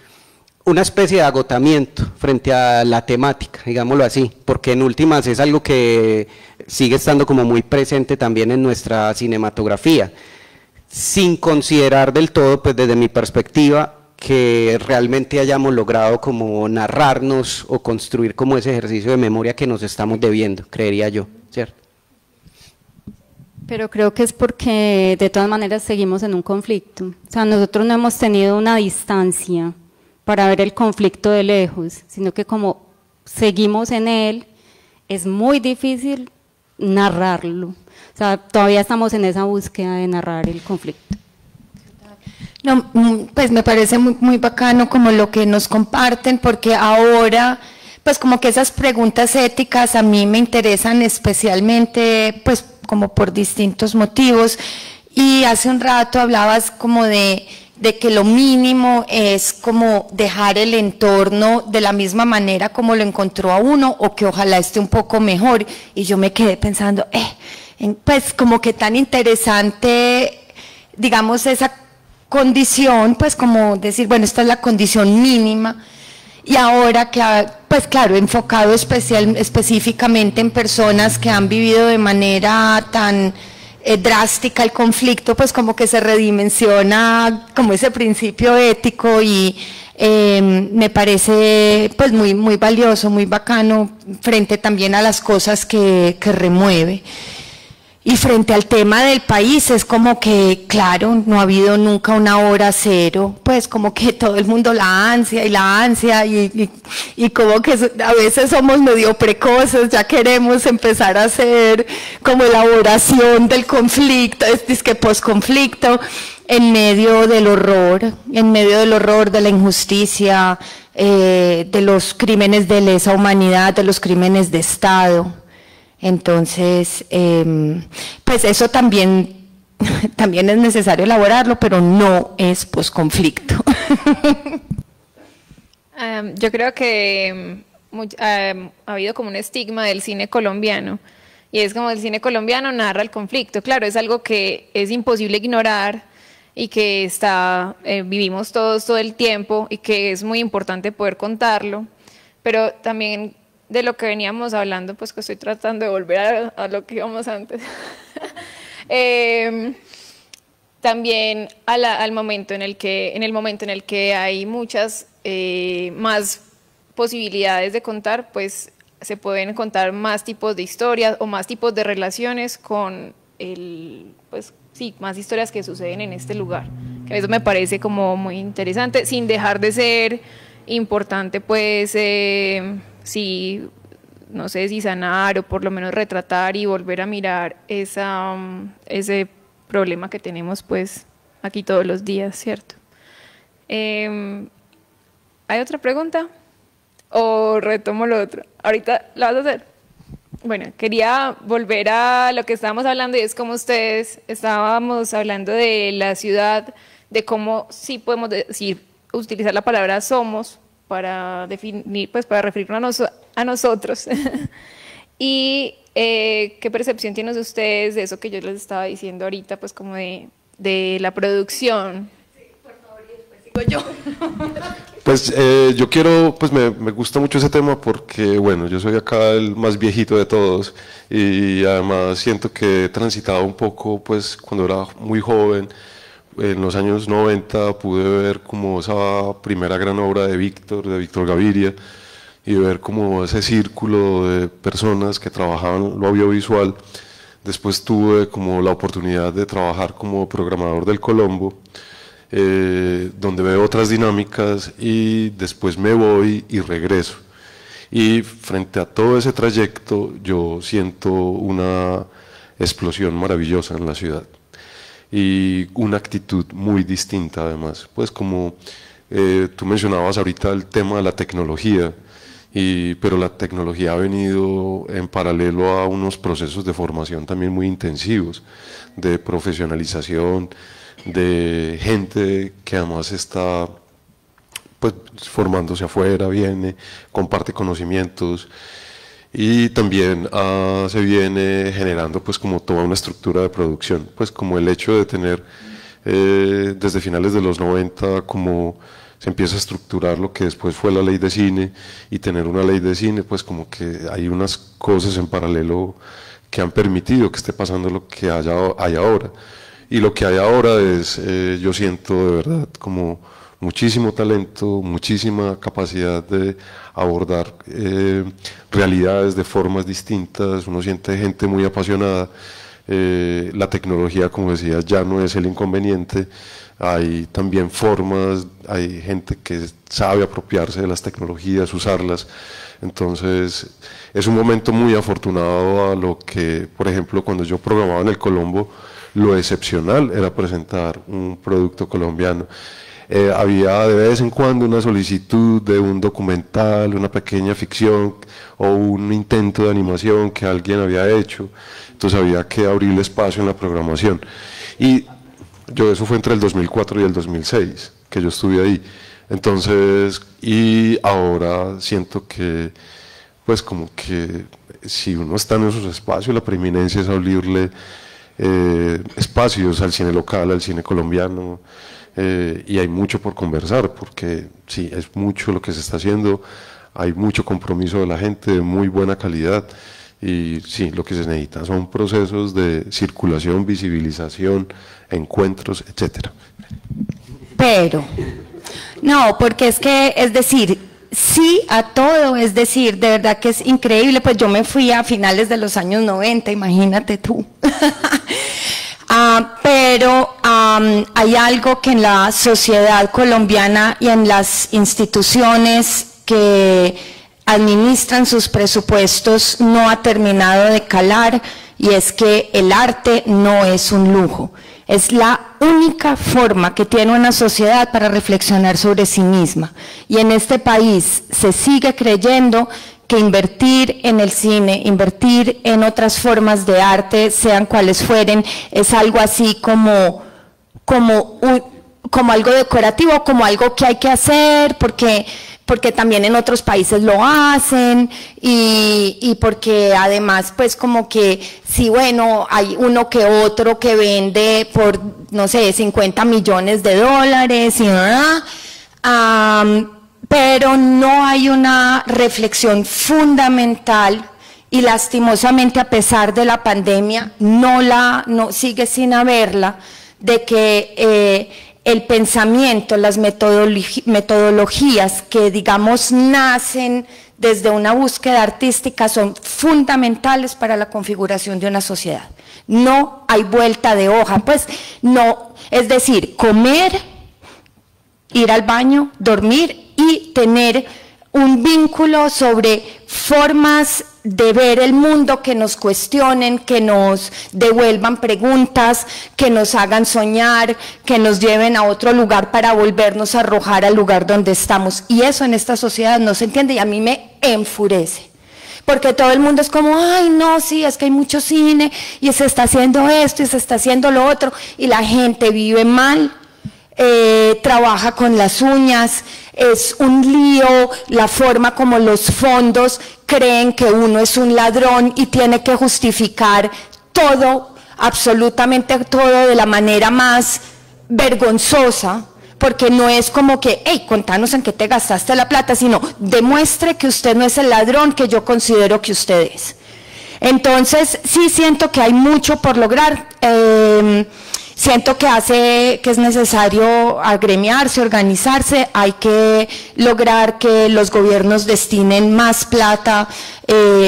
Speaker 5: una especie de agotamiento frente a la temática, digámoslo así, porque en últimas es algo que sigue estando como muy presente también en nuestra cinematografía, sin considerar del todo, pues desde mi perspectiva, que realmente hayamos logrado como narrarnos o construir como ese ejercicio de memoria que nos estamos debiendo, creería yo, ¿cierto?
Speaker 4: Pero creo que es porque de todas maneras seguimos en un conflicto, o sea, nosotros no hemos tenido una distancia para ver el conflicto de lejos, sino que como seguimos en él, es muy difícil narrarlo, o sea, todavía estamos en esa búsqueda de narrar el conflicto.
Speaker 6: No, pues me parece muy, muy bacano como lo que nos comparten, porque ahora, pues como que esas preguntas éticas a mí me interesan especialmente, pues como por distintos motivos, y hace un rato hablabas como de que lo mínimo es como dejar el entorno de la misma manera como lo encontró a uno, o que ojalá esté un poco mejor, y yo me quedé pensando, pues como que tan interesante, digamos, esa condición, pues como decir, bueno, esta es la condición mínima, y ahora que, pues claro, enfocado específicamente en personas que han vivido de manera tan drástica el conflicto, pues como que se redimensiona como ese principio ético y me parece pues muy, muy valioso, muy bacano frente también a las cosas que remueve. Y frente al tema del país es como que, claro, no ha habido nunca una hora cero, pues como que todo el mundo la ansia y como que a veces somos medio precoces, ya queremos empezar a hacer como elaboración del conflicto, es que posconflicto, en medio del horror, de la injusticia, de los crímenes de lesa humanidad, de los crímenes de Estado. Entonces, pues eso también es necesario elaborarlo, pero no es posconflicto.
Speaker 3: Yo creo que ha habido como un estigma del cine colombiano, y es como el cine colombiano narra el conflicto. Claro, es algo que es imposible ignorar y que vivimos todos todo el tiempo y que es muy importante poder contarlo, pero también de lo que veníamos hablando, pues que estoy tratando de volver a lo que íbamos antes. También en el momento en el que hay muchas más posibilidades de contar, pues se pueden contar más tipos de historias o más tipos de relaciones con pues sí, más historias que suceden en este lugar. Que eso me parece como muy interesante, sin dejar de ser importante, pues sí, no sé si sanar o por lo menos retratar y volver a mirar ese problema que tenemos pues aquí todos los días, ¿cierto? ¿Hay otra pregunta? ¿O retomo lo otro? ¿Ahorita la vas a hacer? Bueno, quería volver a lo que estábamos hablando, y es como estábamos hablando de la ciudad, de cómo sí podemos utilizar la palabra somos para definir, pues para referirnos a nosotros. Y qué percepción tienen ustedes de eso que yo les estaba diciendo ahorita, pues como de la producción.
Speaker 6: Sí, por favor, y después sigo yo.
Speaker 2: Pues yo quiero, pues me gusta mucho ese tema porque, bueno, yo soy acá el más viejito de todos y además siento que he transitado un poco, pues cuando era muy joven, en los años 90 pude ver como esa primera gran obra de Víctor Gaviria, y ver como ese círculo de personas que trabajaban lo audiovisual. Después tuve como la oportunidad de trabajar como programador del Colombo, donde veo otras dinámicas, y después me voy y regreso. Y frente a todo ese trayecto yo siento una explosión maravillosa en la ciudad y una actitud muy distinta además. Pues como tú mencionabas ahorita el tema de la tecnología, pero la tecnología ha venido en paralelo a unos procesos de formación también muy intensivos, de profesionalización, de gente que además está pues formándose afuera, viene, comparte conocimientos, y también se viene generando pues como toda una estructura de producción, pues como el hecho de tener desde finales de los 90 como se empieza a estructurar lo que después fue la ley de cine, y tener una ley de cine, pues como que hay unas cosas en paralelo que han permitido que esté pasando lo que hay ahora. Y lo que hay ahora es, yo siento de verdad como muchísimo talento, muchísima capacidad de abordar realidades de formas distintas. Uno siente gente muy apasionada. La tecnología, como decía, ya no es el inconveniente. Hay también formas, hay gente que sabe apropiarse de las tecnologías, usarlas. Entonces es un momento muy afortunado a lo que, por ejemplo, cuando yo programaba en el Colombo, lo excepcional era presentar un producto colombiano. Había de vez en cuando una solicitud de un documental, una pequeña ficción o un intento de animación que alguien había hecho, entonces había que abrir espacio en la programación. Y eso fue entre el 2004 y el 2006, que yo estuve ahí. Entonces, y ahora siento que, pues como que si uno está en esos espacios, la preeminencia es abrirle espacios al cine local, al cine colombiano, y hay mucho por conversar, porque sí, es mucho lo que se está haciendo, hay mucho compromiso de la gente de muy buena calidad, Y sí, lo que se necesita son procesos de circulación, visibilización, encuentros, etcétera.
Speaker 6: Pero, no, porque es que, es decir, sí a todo, es decir, de verdad que es increíble, pues yo me fui a finales de los años 90, imagínate tú. Pero hay algo que en la sociedad colombiana y en las instituciones que administran sus presupuestos no ha terminado de calar, y es que el arte no es un lujo, es la única forma que tiene una sociedad para reflexionar sobre sí misma. Y en este país se sigue creyendo que invertir en el cine, invertir en otras formas de arte, sean cuales fueren, es algo así como algo decorativo, como algo que hay que hacer, porque también en otros países lo hacen, y porque además pues como que sí, bueno, hay uno que otro que vende por, no sé, 50 millones de dólares, y pero no hay una reflexión fundamental, y lastimosamente a pesar de la pandemia no sigue sin haberla, de que el pensamiento, las metodologías que digamos nacen desde una búsqueda artística son fundamentales para la configuración de una sociedad. No hay vuelta de hoja, pues no, es decir, comer, ir al baño, dormir y tener un vínculo sobre formas de ver el mundo que nos cuestionen, que nos devuelvan preguntas, que nos hagan soñar, que nos lleven a otro lugar para volvernos a arrojar al lugar donde estamos. Y eso en esta sociedad no se entiende, y a mí me enfurece. Porque todo el mundo es como, ay no, sí, es que hay mucho cine, y se está haciendo esto, y se está haciendo lo otro, y la gente vive mal, trabaja con las uñas, es un lío la forma como los fondos creen que uno es un ladrón y tiene que justificar todo, absolutamente todo, de la manera más vergonzosa, porque no es como que, hey, contanos en qué te gastaste la plata, sino demuestre que usted no es el ladrón que yo considero que usted es. Entonces, sí siento que hay mucho por lograr. Siento que es necesario agremiarse, organizarse, hay que lograr que los gobiernos destinen más plata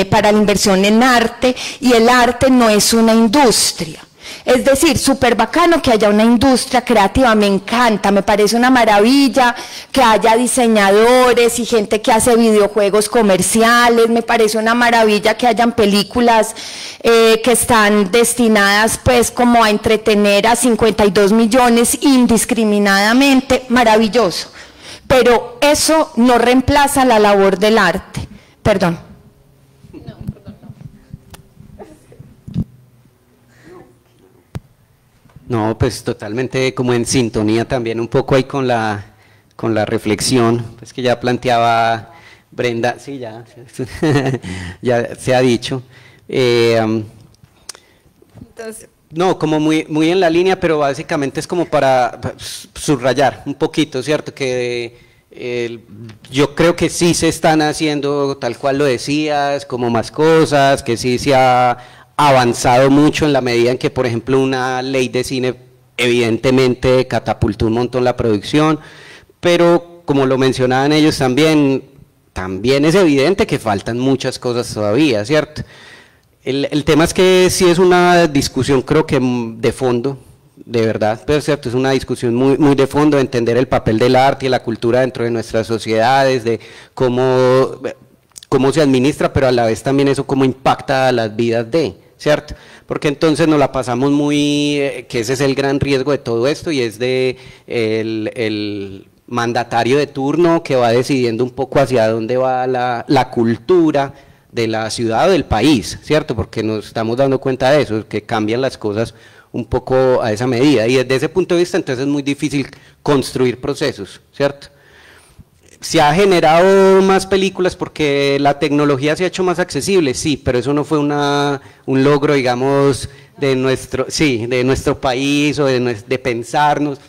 Speaker 6: para la inversión en arte, y el arte no es una industria. Es decir, súper bacano que haya una industria creativa, me encanta, me parece una maravilla que haya diseñadores y gente que hace videojuegos comerciales, me parece una maravilla que hayan películas que están destinadas pues como a entretener a 52 millones indiscriminadamente, maravilloso, pero eso no reemplaza la labor del arte. Perdón.
Speaker 5: No, pues totalmente como en sintonía también un poco ahí con la reflexión, pues que ya planteaba Brenda, sí, ya, ya se ha dicho.
Speaker 3: Entonces,
Speaker 5: no, como muy en la línea, pero básicamente es como para subrayar un poquito, ¿cierto? Que yo creo que sí se están haciendo, tal cual lo decías, como más cosas, que sí se ha avanzado mucho en la medida en que, por ejemplo, una ley de cine evidentemente catapultó un montón la producción, pero como lo mencionaban ellos también es evidente que faltan muchas cosas todavía, ¿cierto? El tema es que sí es una discusión, creo que de fondo, de verdad, pero cierto, es una discusión muy de fondo, de entender el papel del arte y la cultura dentro de nuestras sociedades, de cómo se administra, pero a la vez también eso cómo impacta a las vidas ¿cierto? Porque entonces nos la pasamos que ese es el gran riesgo de todo esto, y es de el mandatario de turno que va decidiendo un poco hacia dónde va la cultura de la ciudad o del país, ¿cierto? Porque nos estamos dando cuenta de eso, que cambian las cosas un poco a esa medida, y desde ese punto de vista entonces es muy difícil construir procesos, ¿cierto? ¿Se ha generado más películas porque la tecnología se ha hecho más accesible? Sí, pero eso no fue un logro, digamos, de nuestro país o de pensarnos.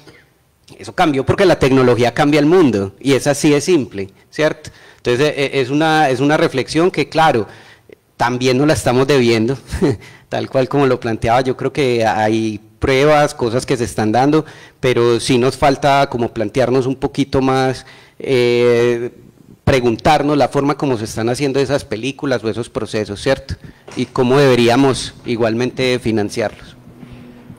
Speaker 5: Eso cambió porque la tecnología cambia el mundo, y es así de simple, ¿cierto? Entonces es una reflexión que, claro, también nos la estamos debiendo, tal cual como lo planteaba. Yo creo que hay pruebas, cosas que se están dando, pero sí nos falta como plantearnos un poquito más, preguntarnos la forma como se están haciendo esas películas o esos procesos, ¿cierto? Y cómo deberíamos igualmente financiarlos.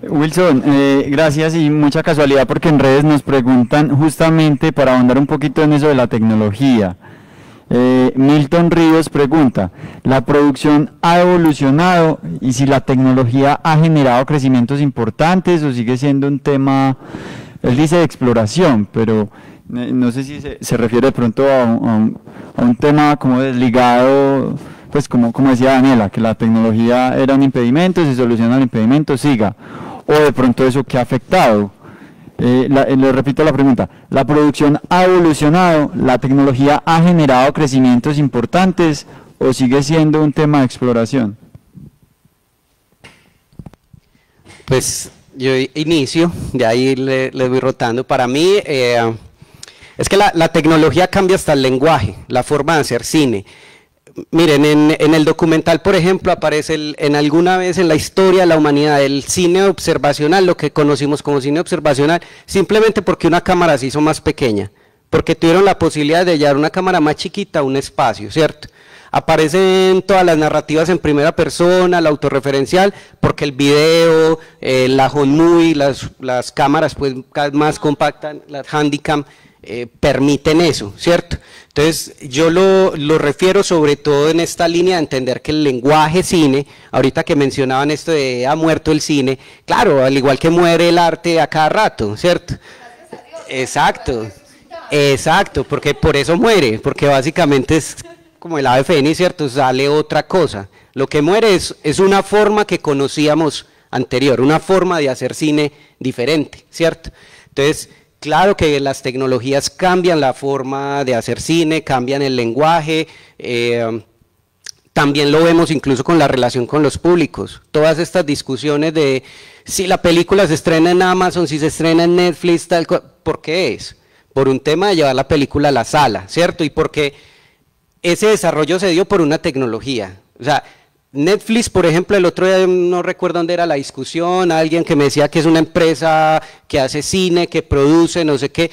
Speaker 1: Wilson, gracias, y mucha casualidad porque en redes nos preguntan justamente para ahondar un poquito en eso de la tecnología. Milton Ríos pregunta, ¿la producción ha evolucionado y si la tecnología ha generado crecimientos importantes o sigue siendo un tema, él dice de exploración, pero no sé si se refiere de pronto a un tema como desligado, pues como decía Daniela, que la tecnología era un impedimento, si soluciona el impedimento, siga, o de pronto eso que ha afectado. Le repito la pregunta, ¿la producción ha evolucionado, la tecnología ha generado crecimientos importantes o sigue siendo un tema de exploración?
Speaker 5: Pues yo inicio, de ahí le voy rotando. Para mí es que la tecnología cambia hasta el lenguaje, la forma de hacer cine. Miren, en el documental, por ejemplo, aparece en alguna vez en la historia de la humanidad el cine observacional, lo que conocimos como cine observacional, simplemente porque una cámara se hizo más pequeña, porque tuvieron la posibilidad de llevar una cámara más chiquita a un espacio, ¿cierto? Aparecen todas las narrativas en primera persona, la autorreferencial, porque el video, la home movie, las cámaras pues cada vez más compactas, las handicam, permiten eso, ¿cierto? Entonces yo lo refiero sobre todo en esta línea de entender que el lenguaje cine, ahorita que mencionaban esto de ha muerto el cine, claro, al igual que muere el arte a cada rato, ¿cierto? Exacto, porque por eso muere, porque básicamente es como el ave fénix, ¿cierto? Sale otra cosa. Lo que muere es una forma que conocíamos anterior, una forma de hacer cine diferente, ¿cierto? Entonces, claro que las tecnologías cambian la forma de hacer cine, cambian el lenguaje, también lo vemos incluso con la relación con los públicos. Todas estas discusiones de si la película se estrena en Amazon, si se estrena en Netflix, ¿por qué es? Por un tema de llevar la película a la sala, ¿cierto? Y porque ese desarrollo se dio por una tecnología. O sea, Netflix, por ejemplo, el otro día no recuerdo dónde era la discusión, alguien que me decía que es una empresa que hace cine, que produce, no sé qué.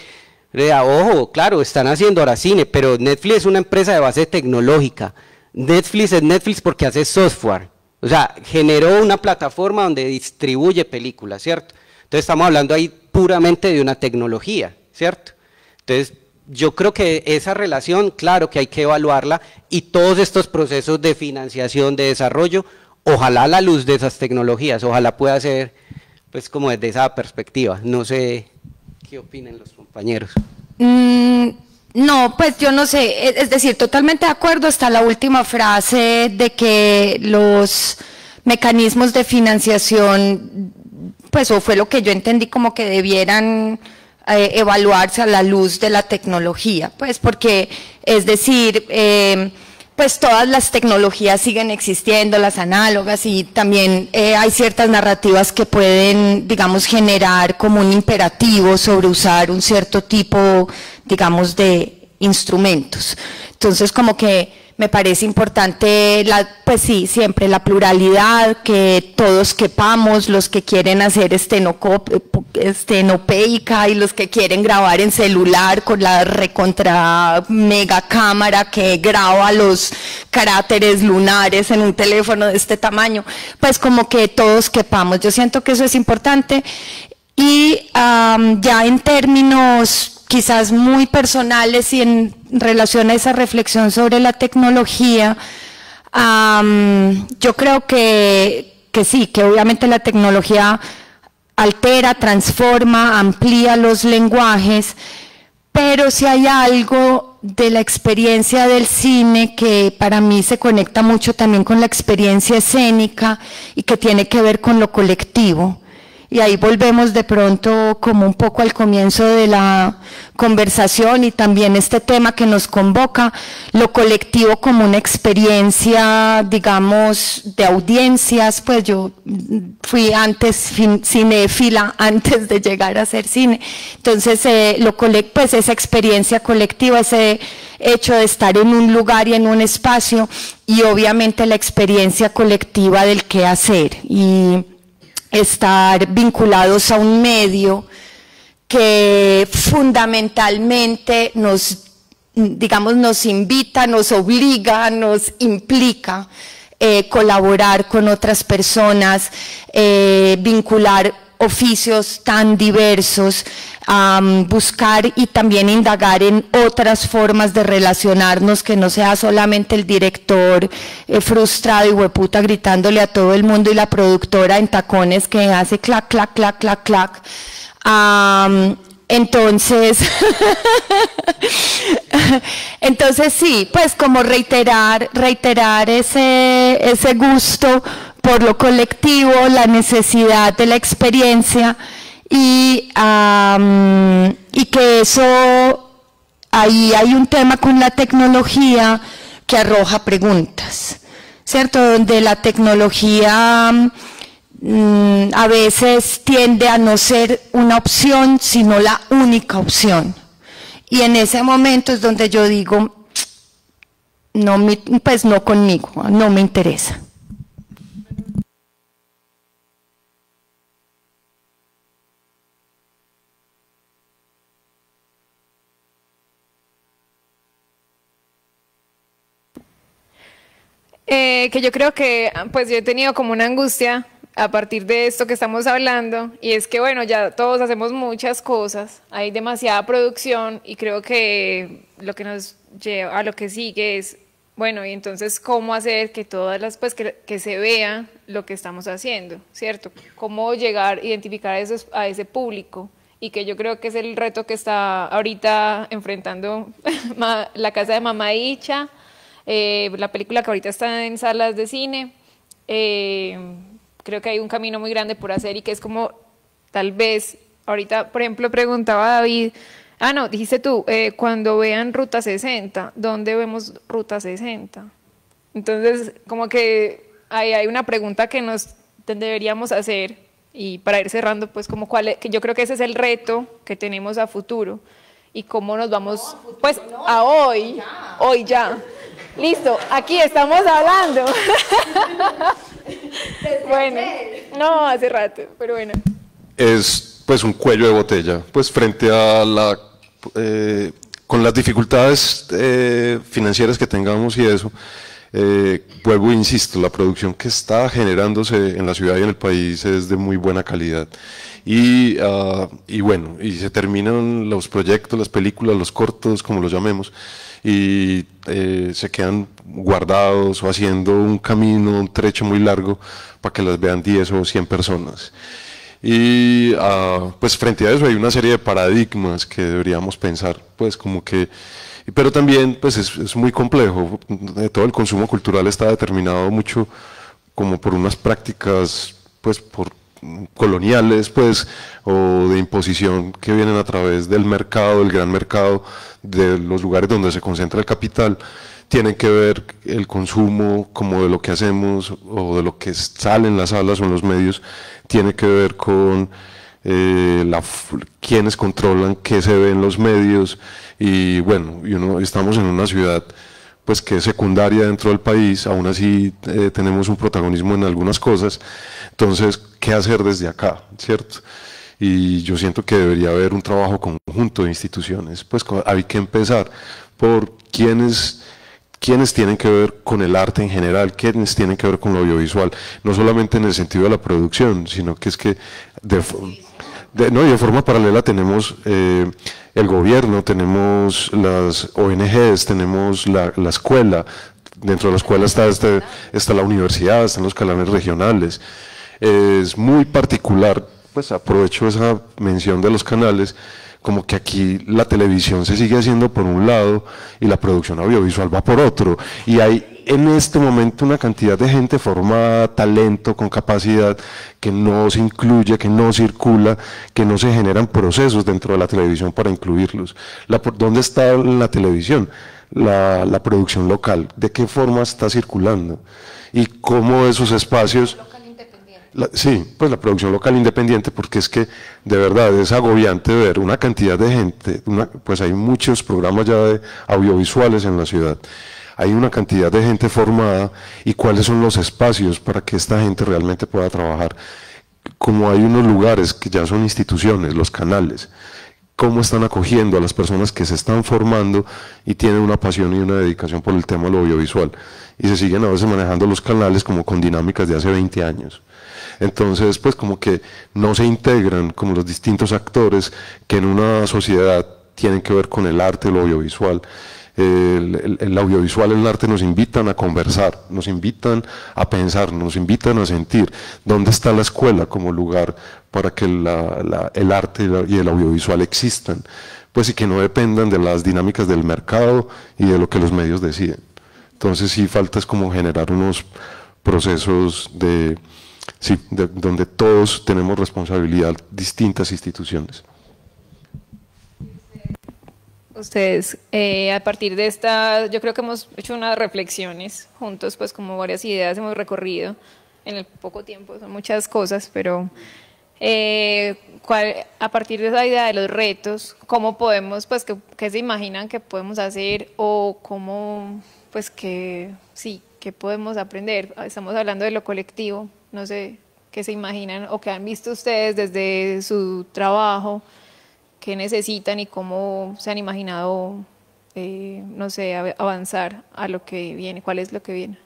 Speaker 5: Ojo, claro, están haciendo ahora cine, pero Netflix es una empresa de base tecnológica. Netflix es Netflix porque hace software. O sea, generó una plataforma donde distribuye películas, ¿cierto? Entonces estamos hablando ahí puramente de una tecnología, ¿cierto? Entonces, yo creo que esa relación, claro que hay que evaluarla y todos estos procesos de financiación, de desarrollo, ojalá a la luz de esas tecnologías, ojalá pueda ser pues como desde esa perspectiva. No sé qué opinen los compañeros.
Speaker 6: No, pues yo no sé, es decir, totalmente de acuerdo hasta la última frase de que los mecanismos de financiación, pues o fue lo que yo entendí como que debieran evaluarse a la luz de la tecnología, pues porque, es decir, pues todas las tecnologías siguen existiendo, las análogas, y también hay ciertas narrativas que pueden, digamos, generar como un imperativo sobre usar un cierto tipo, digamos, de instrumentos. Entonces, como que me parece importante, pues sí, siempre la pluralidad, que todos quepamos, los que quieren hacer estenopeica y los que quieren grabar en celular con la recontra mega cámara que graba los cráteres lunares en un teléfono de este tamaño, pues como que todos quepamos. Yo siento que eso es importante. Y ya en términos quizás muy personales y en relación a esa reflexión sobre la tecnología, yo creo que sí, que obviamente la tecnología altera, transforma, amplía los lenguajes, pero si hay algo de la experiencia del cine que para mí se conecta mucho también con la experiencia escénica y que tiene que ver con lo colectivo. y ahí volvemos de pronto como un poco al comienzo de la conversación y también este tema que nos convoca, lo colectivo como una experiencia, digamos, de audiencias. Pues yo fui antes cinéfila antes de llegar a hacer cine, entonces pues esa experiencia colectiva, ese hecho de estar en un lugar y en un espacio, y obviamente la experiencia colectiva del qué hacer y estar vinculados a un medio que fundamentalmente nos invita, nos obliga, nos implica colaborar con otras personas, vincular oficios tan diversos, buscar y también indagar en otras formas de relacionarnos, que no sea solamente el director frustrado y hueputa gritándole a todo el mundo y la productora en tacones que hace clac, clac, clac, clac, clac. Entonces sí, pues como reiterar ese gusto por lo colectivo, la necesidad de la experiencia y que eso, ahí hay un tema con la tecnología que arroja preguntas, ¿cierto? Donde la tecnología a veces tiende a no ser una opción, sino la única opción. Y en ese momento es donde yo digo, pues no conmigo, no me interesa.
Speaker 3: Que yo creo que pues yo he tenido como una angustia a partir de esto que estamos hablando, y es que bueno, ya todos hacemos muchas cosas, hay demasiada producción y creo que lo que nos lleva a lo que sigue es, bueno, y entonces cómo hacer que todas las, pues que se vea lo que estamos haciendo, ¿cierto? Cómo llegar, identificar a ese público, y que yo creo que es el reto que está ahorita enfrentando la casa de Mamá Icha, la película que ahorita está en salas de cine. Creo que hay un camino muy grande por hacer y que es como, tal vez, ahorita, por ejemplo, preguntaba David, no, dijiste tú, cuando vean Ruta 60, ¿dónde vemos Ruta 60? Entonces, como que hay una pregunta que nos deberíamos hacer, y para ir cerrando, pues como que yo creo que ese es el reto que tenemos a futuro, y cómo nos vamos, pues, a hoy ya. Listo, aquí estamos hablando. Bueno, no, hace rato, pero bueno.
Speaker 2: Es pues un cuello de botella, pues frente a con las dificultades financieras que tengamos y eso, vuelvo e insisto, la producción que está generándose en la ciudad y en el país es de muy buena calidad. Y bueno, y se terminan los proyectos, las películas, los cortos, como los llamemos, y se quedan guardados o haciendo un camino, un trecho muy largo para que las vean 10 o 100 personas. Y pues frente a eso hay una serie de paradigmas que deberíamos pensar, pues como que, pero también pues es muy complejo. Todo el consumo cultural está determinado mucho como por unas prácticas pues coloniales, pues, o de imposición que vienen a través del mercado, el gran mercado, de los lugares donde se concentra el capital. Tienen que ver el consumo como de lo que hacemos o de lo que sale en las salas o en los medios, tiene que ver con quienes controlan qué se ve en los medios. Y bueno, estamos en una ciudad pues que es secundaria dentro del país, aún así tenemos un protagonismo en algunas cosas. Entonces, ¿qué hacer desde acá, cierto? Y yo siento que debería haber un trabajo conjunto de instituciones, pues hay que empezar por quienes tienen que ver con el arte en general, quienes tienen que ver con lo audiovisual, no solamente en el sentido de la producción, sino que es que de forma paralela tenemos el gobierno, tenemos las ONGs, tenemos la escuela, dentro de la escuela está la universidad, están los canales regionales. Es muy particular, pues aprovecho esa mención de los canales, como que aquí la televisión se sigue haciendo por un lado y la producción audiovisual va por otro, y hay en este momento una cantidad de gente formada, talento, con capacidad, que no se incluye, que no circula, que no se generan procesos dentro de la televisión para incluirlos. ¿Dónde está la televisión? La producción local, ¿de qué forma está circulando? Y cómo esos espacios... Sí, pues la producción local independiente, porque es que de verdad es agobiante ver una cantidad de gente, pues hay muchos programas ya de audiovisuales en la ciudad, hay una cantidad de gente formada, y cuáles son los espacios para que esta gente realmente pueda trabajar. Como hay unos lugares que ya son instituciones, los canales, cómo están acogiendo a las personas que se están formando y tienen una pasión y una dedicación por el tema de lo audiovisual, y se siguen a veces manejando los canales como con dinámicas de hace 20 años. Entonces, pues como que no se integran como los distintos actores que en una sociedad tienen que ver con el arte, lo audiovisual. El audiovisual, el arte nos invitan a conversar, nos invitan a pensar, nos invitan a sentir. ¿Dónde está la escuela como lugar para que el arte y el audiovisual existan? Pues y que no dependan de las dinámicas del mercado y de lo que los medios deciden. Entonces sí falta es como generar unos procesos donde todos tenemos responsabilidad, distintas instituciones.
Speaker 3: Ustedes, a partir de esta, yo creo que hemos hecho unas reflexiones juntos, pues como varias ideas hemos recorrido en el poco tiempo, son muchas cosas, pero a partir de esa idea de los retos, ¿cómo podemos, pues, qué se imaginan que podemos hacer o cómo, pues, qué podemos aprender? Estamos hablando de lo colectivo, no sé qué se imaginan o qué han visto ustedes desde su trabajo, qué necesitan y cómo se han imaginado, no sé, avanzar a lo que viene. ¿Cuál es lo que viene?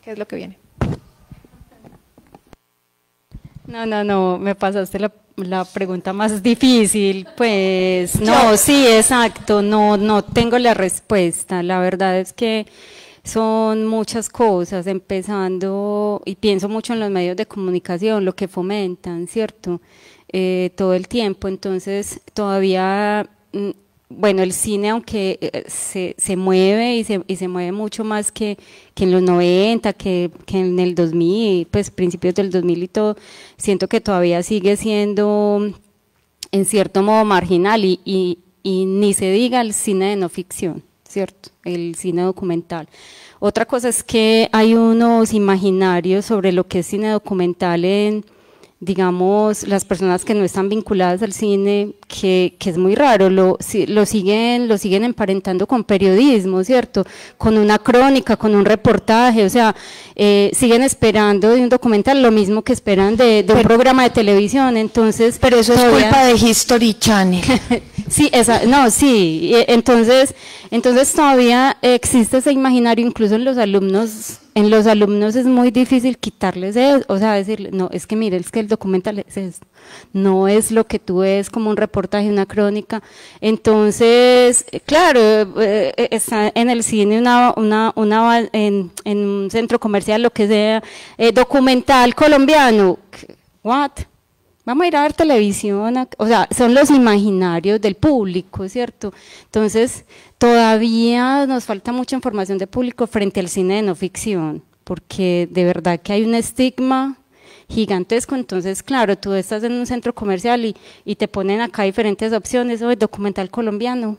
Speaker 3: ¿Qué es lo que viene?
Speaker 4: No, me pasaste la pregunta más difícil, pues, no, sí, exacto, no tengo la respuesta, la verdad es que son muchas cosas, empezando, y pienso mucho en los medios de comunicación, lo que fomentan, ¿cierto? Todo el tiempo, entonces todavía, bueno, el cine aunque se mueve y se mueve mucho más que en los 90, que en el 2000, pues principios del 2000 y todo, siento que todavía sigue siendo en cierto modo marginal y ni se diga el cine de no ficción, ¿cierto? El cine documental. Otra cosa es que hay unos imaginarios sobre lo que es cine documental en, digamos, las personas que no están vinculadas al cine, que es muy raro, lo siguen emparentando con periodismo, ¿cierto? Con una crónica, con un reportaje, o sea, siguen esperando de un documental lo mismo que esperan de un programa de televisión, entonces…
Speaker 6: Pero eso es culpa de History Channel.
Speaker 4: Sí, entonces todavía existe ese imaginario, incluso en los alumnos es muy difícil quitarles eso, o sea, decirle, no, es que mire, es que el documental es esto, no es lo que tú ves como un reportaje, una crónica. Entonces, claro, está en el cine en un centro comercial, lo que sea, documental colombiano, ¿what? Vamos a ir a ver televisión, o sea, son los imaginarios del público, ¿cierto? Entonces, todavía nos falta mucha información de público frente al cine de no ficción, porque de verdad que hay un estigma gigantesco. Entonces, claro, tú estás en un centro comercial y te ponen acá diferentes opciones, o documental colombiano,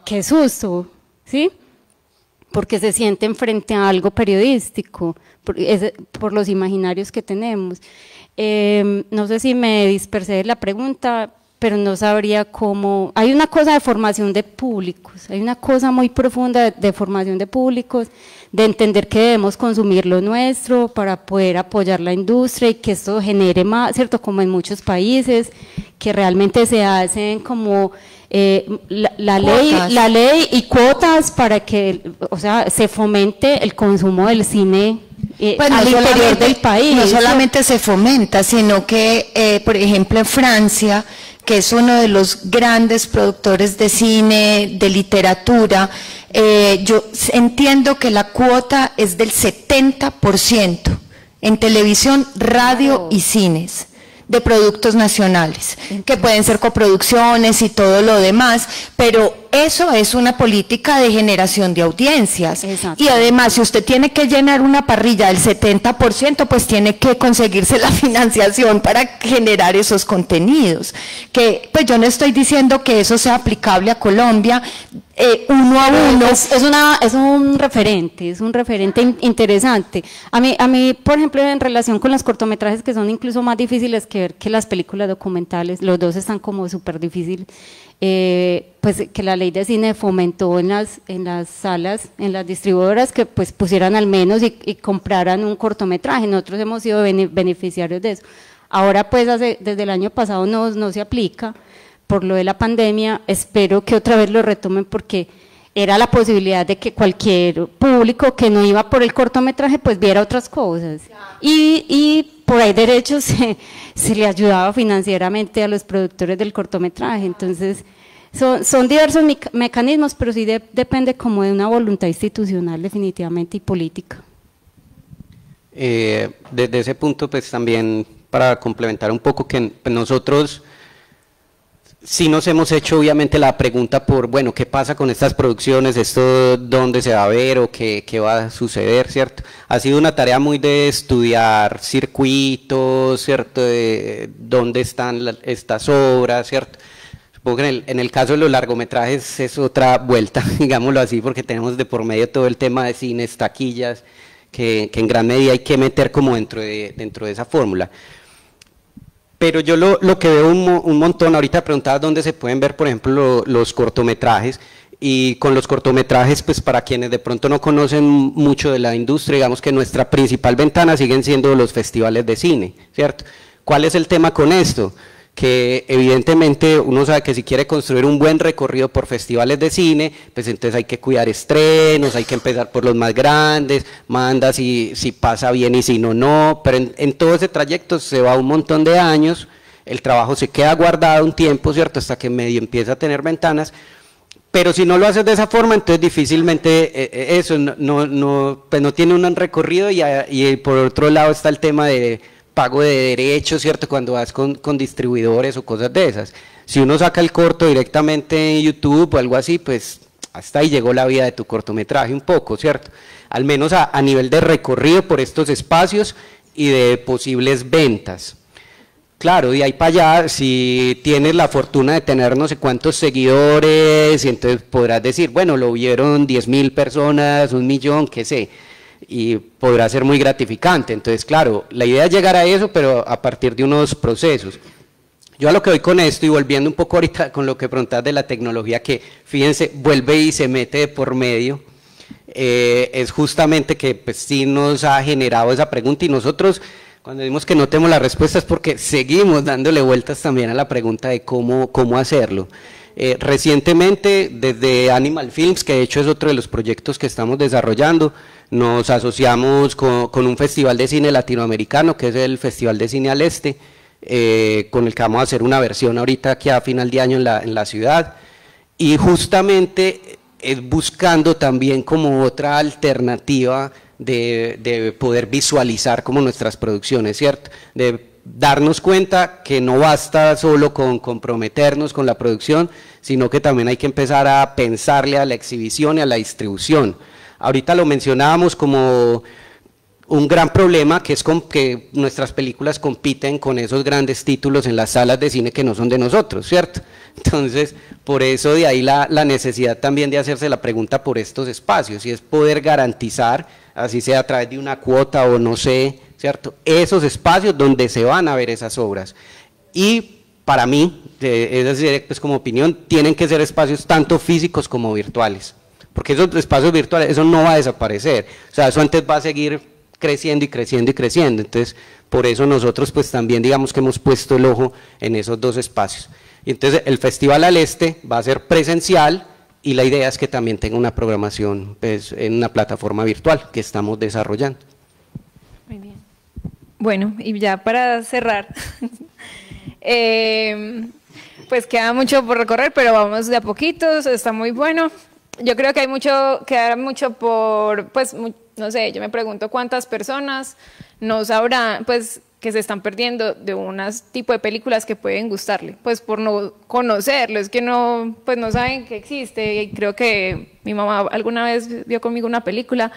Speaker 4: qué susto, ¿sí? Porque se sienten frente a algo periodístico, por los imaginarios que tenemos. No sé si me dispersé de la pregunta, pero no sabría cómo… Hay una cosa de formación de públicos, hay una cosa muy profunda de formación de públicos, de entender que debemos consumir lo nuestro para poder apoyar la industria y que esto genere más, ¿cierto? Como en muchos países, que realmente se hacen como… la ley y cuotas para que, o sea, se fomente el consumo del cine al interior del país.
Speaker 6: No solamente se fomenta, sino que, por ejemplo, en Francia, que es uno de los grandes productores de cine, de literatura, yo entiendo que la cuota es del 70% en televisión, radio y cines. de productos nacionales, que pueden ser coproducciones y todo lo demás, pero eso es una política de generación de audiencias. Y además, si usted tiene que llenar una parrilla del 70%, pues tiene que conseguirse la financiación para generar esos contenidos. Que pues yo no estoy diciendo que eso sea aplicable a Colombia, uno a uno.
Speaker 4: Es un referente interesante. A mí, por ejemplo, en relación con los cortometrajes, que son incluso más difíciles que ver que las películas documentales, los dos están como súper difíciles, pues que la ley de cine fomentó en las salas, en las distribuidoras, que pues pusieran al menos y compraran un cortometraje. Nosotros hemos sido beneficiarios de eso. Ahora pues desde el año pasado no se aplica por lo de la pandemia. Espero que otra vez lo retomen, porque era la posibilidad de que cualquier público que no iba por el cortometraje pues viera otras cosas, y por ahí derechos se le ayudaba financieramente a los productores del cortometraje. Entonces son diversos mecanismos, pero sí depende como de una voluntad institucional definitivamente y política.
Speaker 5: Desde ese punto pues también, para complementar un poco, que nosotros sí nos hemos hecho obviamente la pregunta por, bueno, ¿qué pasa con estas producciones? ¿Esto dónde se va a ver o qué va a suceder, cierto? Ha sido una tarea muy de estudiar circuitos, cierto, de dónde están estas obras, cierto. Supongo que en el caso de los largometrajes es otra vuelta, digámoslo así, porque tenemos de por medio todo el tema de cines, taquillas, que en gran medida hay que meter como dentro de esa fórmula. Pero yo lo que veo un montón, ahorita preguntabas dónde se pueden ver, por ejemplo, los cortometrajes, y con los cortometrajes, pues para quienes de pronto no conocen mucho de la industria, digamos que nuestra principal ventana siguen siendo los festivales de cine, ¿cierto? ¿Cuál es el tema con esto? Que evidentemente uno sabe que si quiere construir un buen recorrido por festivales de cine, pues entonces hay que cuidar estrenos, hay que empezar por los más grandes, manda si pasa bien y si no, pero en todo ese trayecto se va un montón de años, el trabajo se queda guardado un tiempo, ¿cierto?, hasta que medio empieza a tener ventanas, pero si no lo haces de esa forma, entonces difícilmente eso pues no tiene un recorrido, y por otro lado está el tema de pago de derechos, ¿cierto?, cuando vas con distribuidores o cosas de esas. Si uno saca el corto directamente en YouTube o algo así, pues hasta ahí llegó la vida de tu cortometraje un poco, ¿cierto? Al menos a nivel de recorrido por estos espacios y de posibles ventas. Claro, de ahí para allá, si tienes la fortuna de tener no sé cuántos seguidores, y entonces podrás decir, bueno, lo vieron 10.000 personas, 1.000.000, qué sé, y podrá ser muy gratificante. Entonces, claro, la idea es llegar a eso, pero a partir de unos procesos. Yo a lo que voy con esto, y volviendo un poco ahorita con lo que preguntas de la tecnología, que fíjense, vuelve y se mete de por medio, es justamente que pues sí nos ha generado esa pregunta, y nosotros cuando decimos que no tenemos la respuesta es porque seguimos dándole vueltas también a la pregunta de cómo hacerlo. Recientemente, desde Animal Films, que de hecho es otro de los proyectos que estamos desarrollando, nos asociamos con un festival de cine latinoamericano, que es el Festival de Cine al Este, con el que vamos a hacer una versión ahorita aquí a final de año en la ciudad, y justamente es buscando también como otra alternativa de poder visualizar como nuestras producciones, ¿cierto?, de darnos cuenta que no basta solo con comprometernos con la producción, sino que también hay que empezar a pensarle a la exhibición y a la distribución. Ahorita lo mencionábamos como un gran problema, que es que nuestras películas compiten con esos grandes títulos en las salas de cine que no son de nosotros, ¿cierto? Entonces, por eso de ahí la necesidad también de hacerse la pregunta por estos espacios, y es poder garantizar, así sea a través de una cuota o no sé, ¿cierto?, esos espacios donde se van a ver esas obras. Y para mí, es decir, pues como opinión, tienen que ser espacios tanto físicos como virtuales, porque esos espacios virtuales, eso no va a desaparecer, o sea, eso antes va a seguir creciendo y creciendo y creciendo. Entonces, por eso nosotros pues también digamos que hemos puesto el ojo en esos dos espacios. Y entonces el Festival al Este va a ser presencial, y la idea es que también tenga una programación pues, en una plataforma virtual que estamos desarrollando.
Speaker 3: Muy bien. Bueno, y ya para cerrar, pues queda mucho por recorrer, pero vamos de a poquitos, está muy bueno. Yo creo que hay queda mucho por, pues, no sé, yo me pregunto cuántas personas no sabrán, pues que se están perdiendo de un tipo de películas que pueden gustarle, pues por no conocerlo, es que no, pues no saben que existe. Y creo que mi mamá alguna vez vio conmigo una película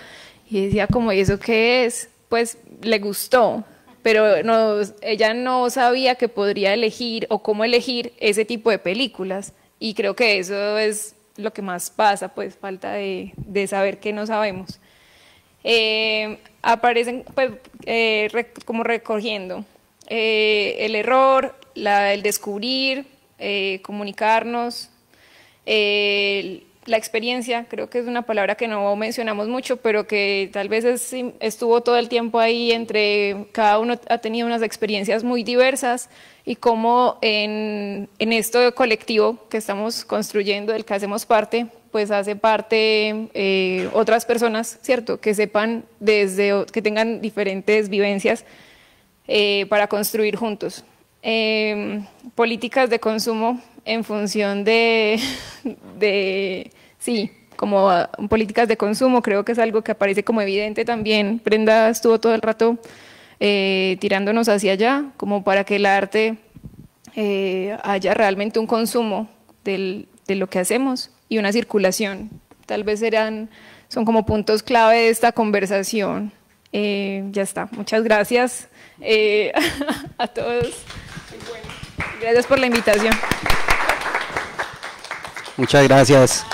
Speaker 3: y decía como, ¿y eso qué es? Pues le gustó, pero no, ella no sabía que podría elegir o cómo elegir ese tipo de películas, y creo que eso es lo que más pasa, pues falta de saber que no sabemos. Aparecen pues, como recogiendo el error, el descubrir, comunicarnos, la experiencia, creo que es una palabra que no mencionamos mucho, pero que tal vez estuvo todo el tiempo ahí, cada uno ha tenido unas experiencias muy diversas, y cómo en esto colectivo que estamos construyendo, del que hacemos parte, pues hace parte otras personas, ¿cierto? Que sepan, que tengan diferentes vivencias para construir juntos. Políticas de consumo en función sí, como políticas de consumo, creo que es algo que aparece como evidente también. Brenda estuvo todo el rato tirándonos hacia allá, como para que el arte haya realmente un consumo de lo que hacemos y una circulación. Tal vez son como puntos clave de esta conversación. Ya está, muchas gracias a todos. Gracias por la invitación.
Speaker 5: Muchas gracias.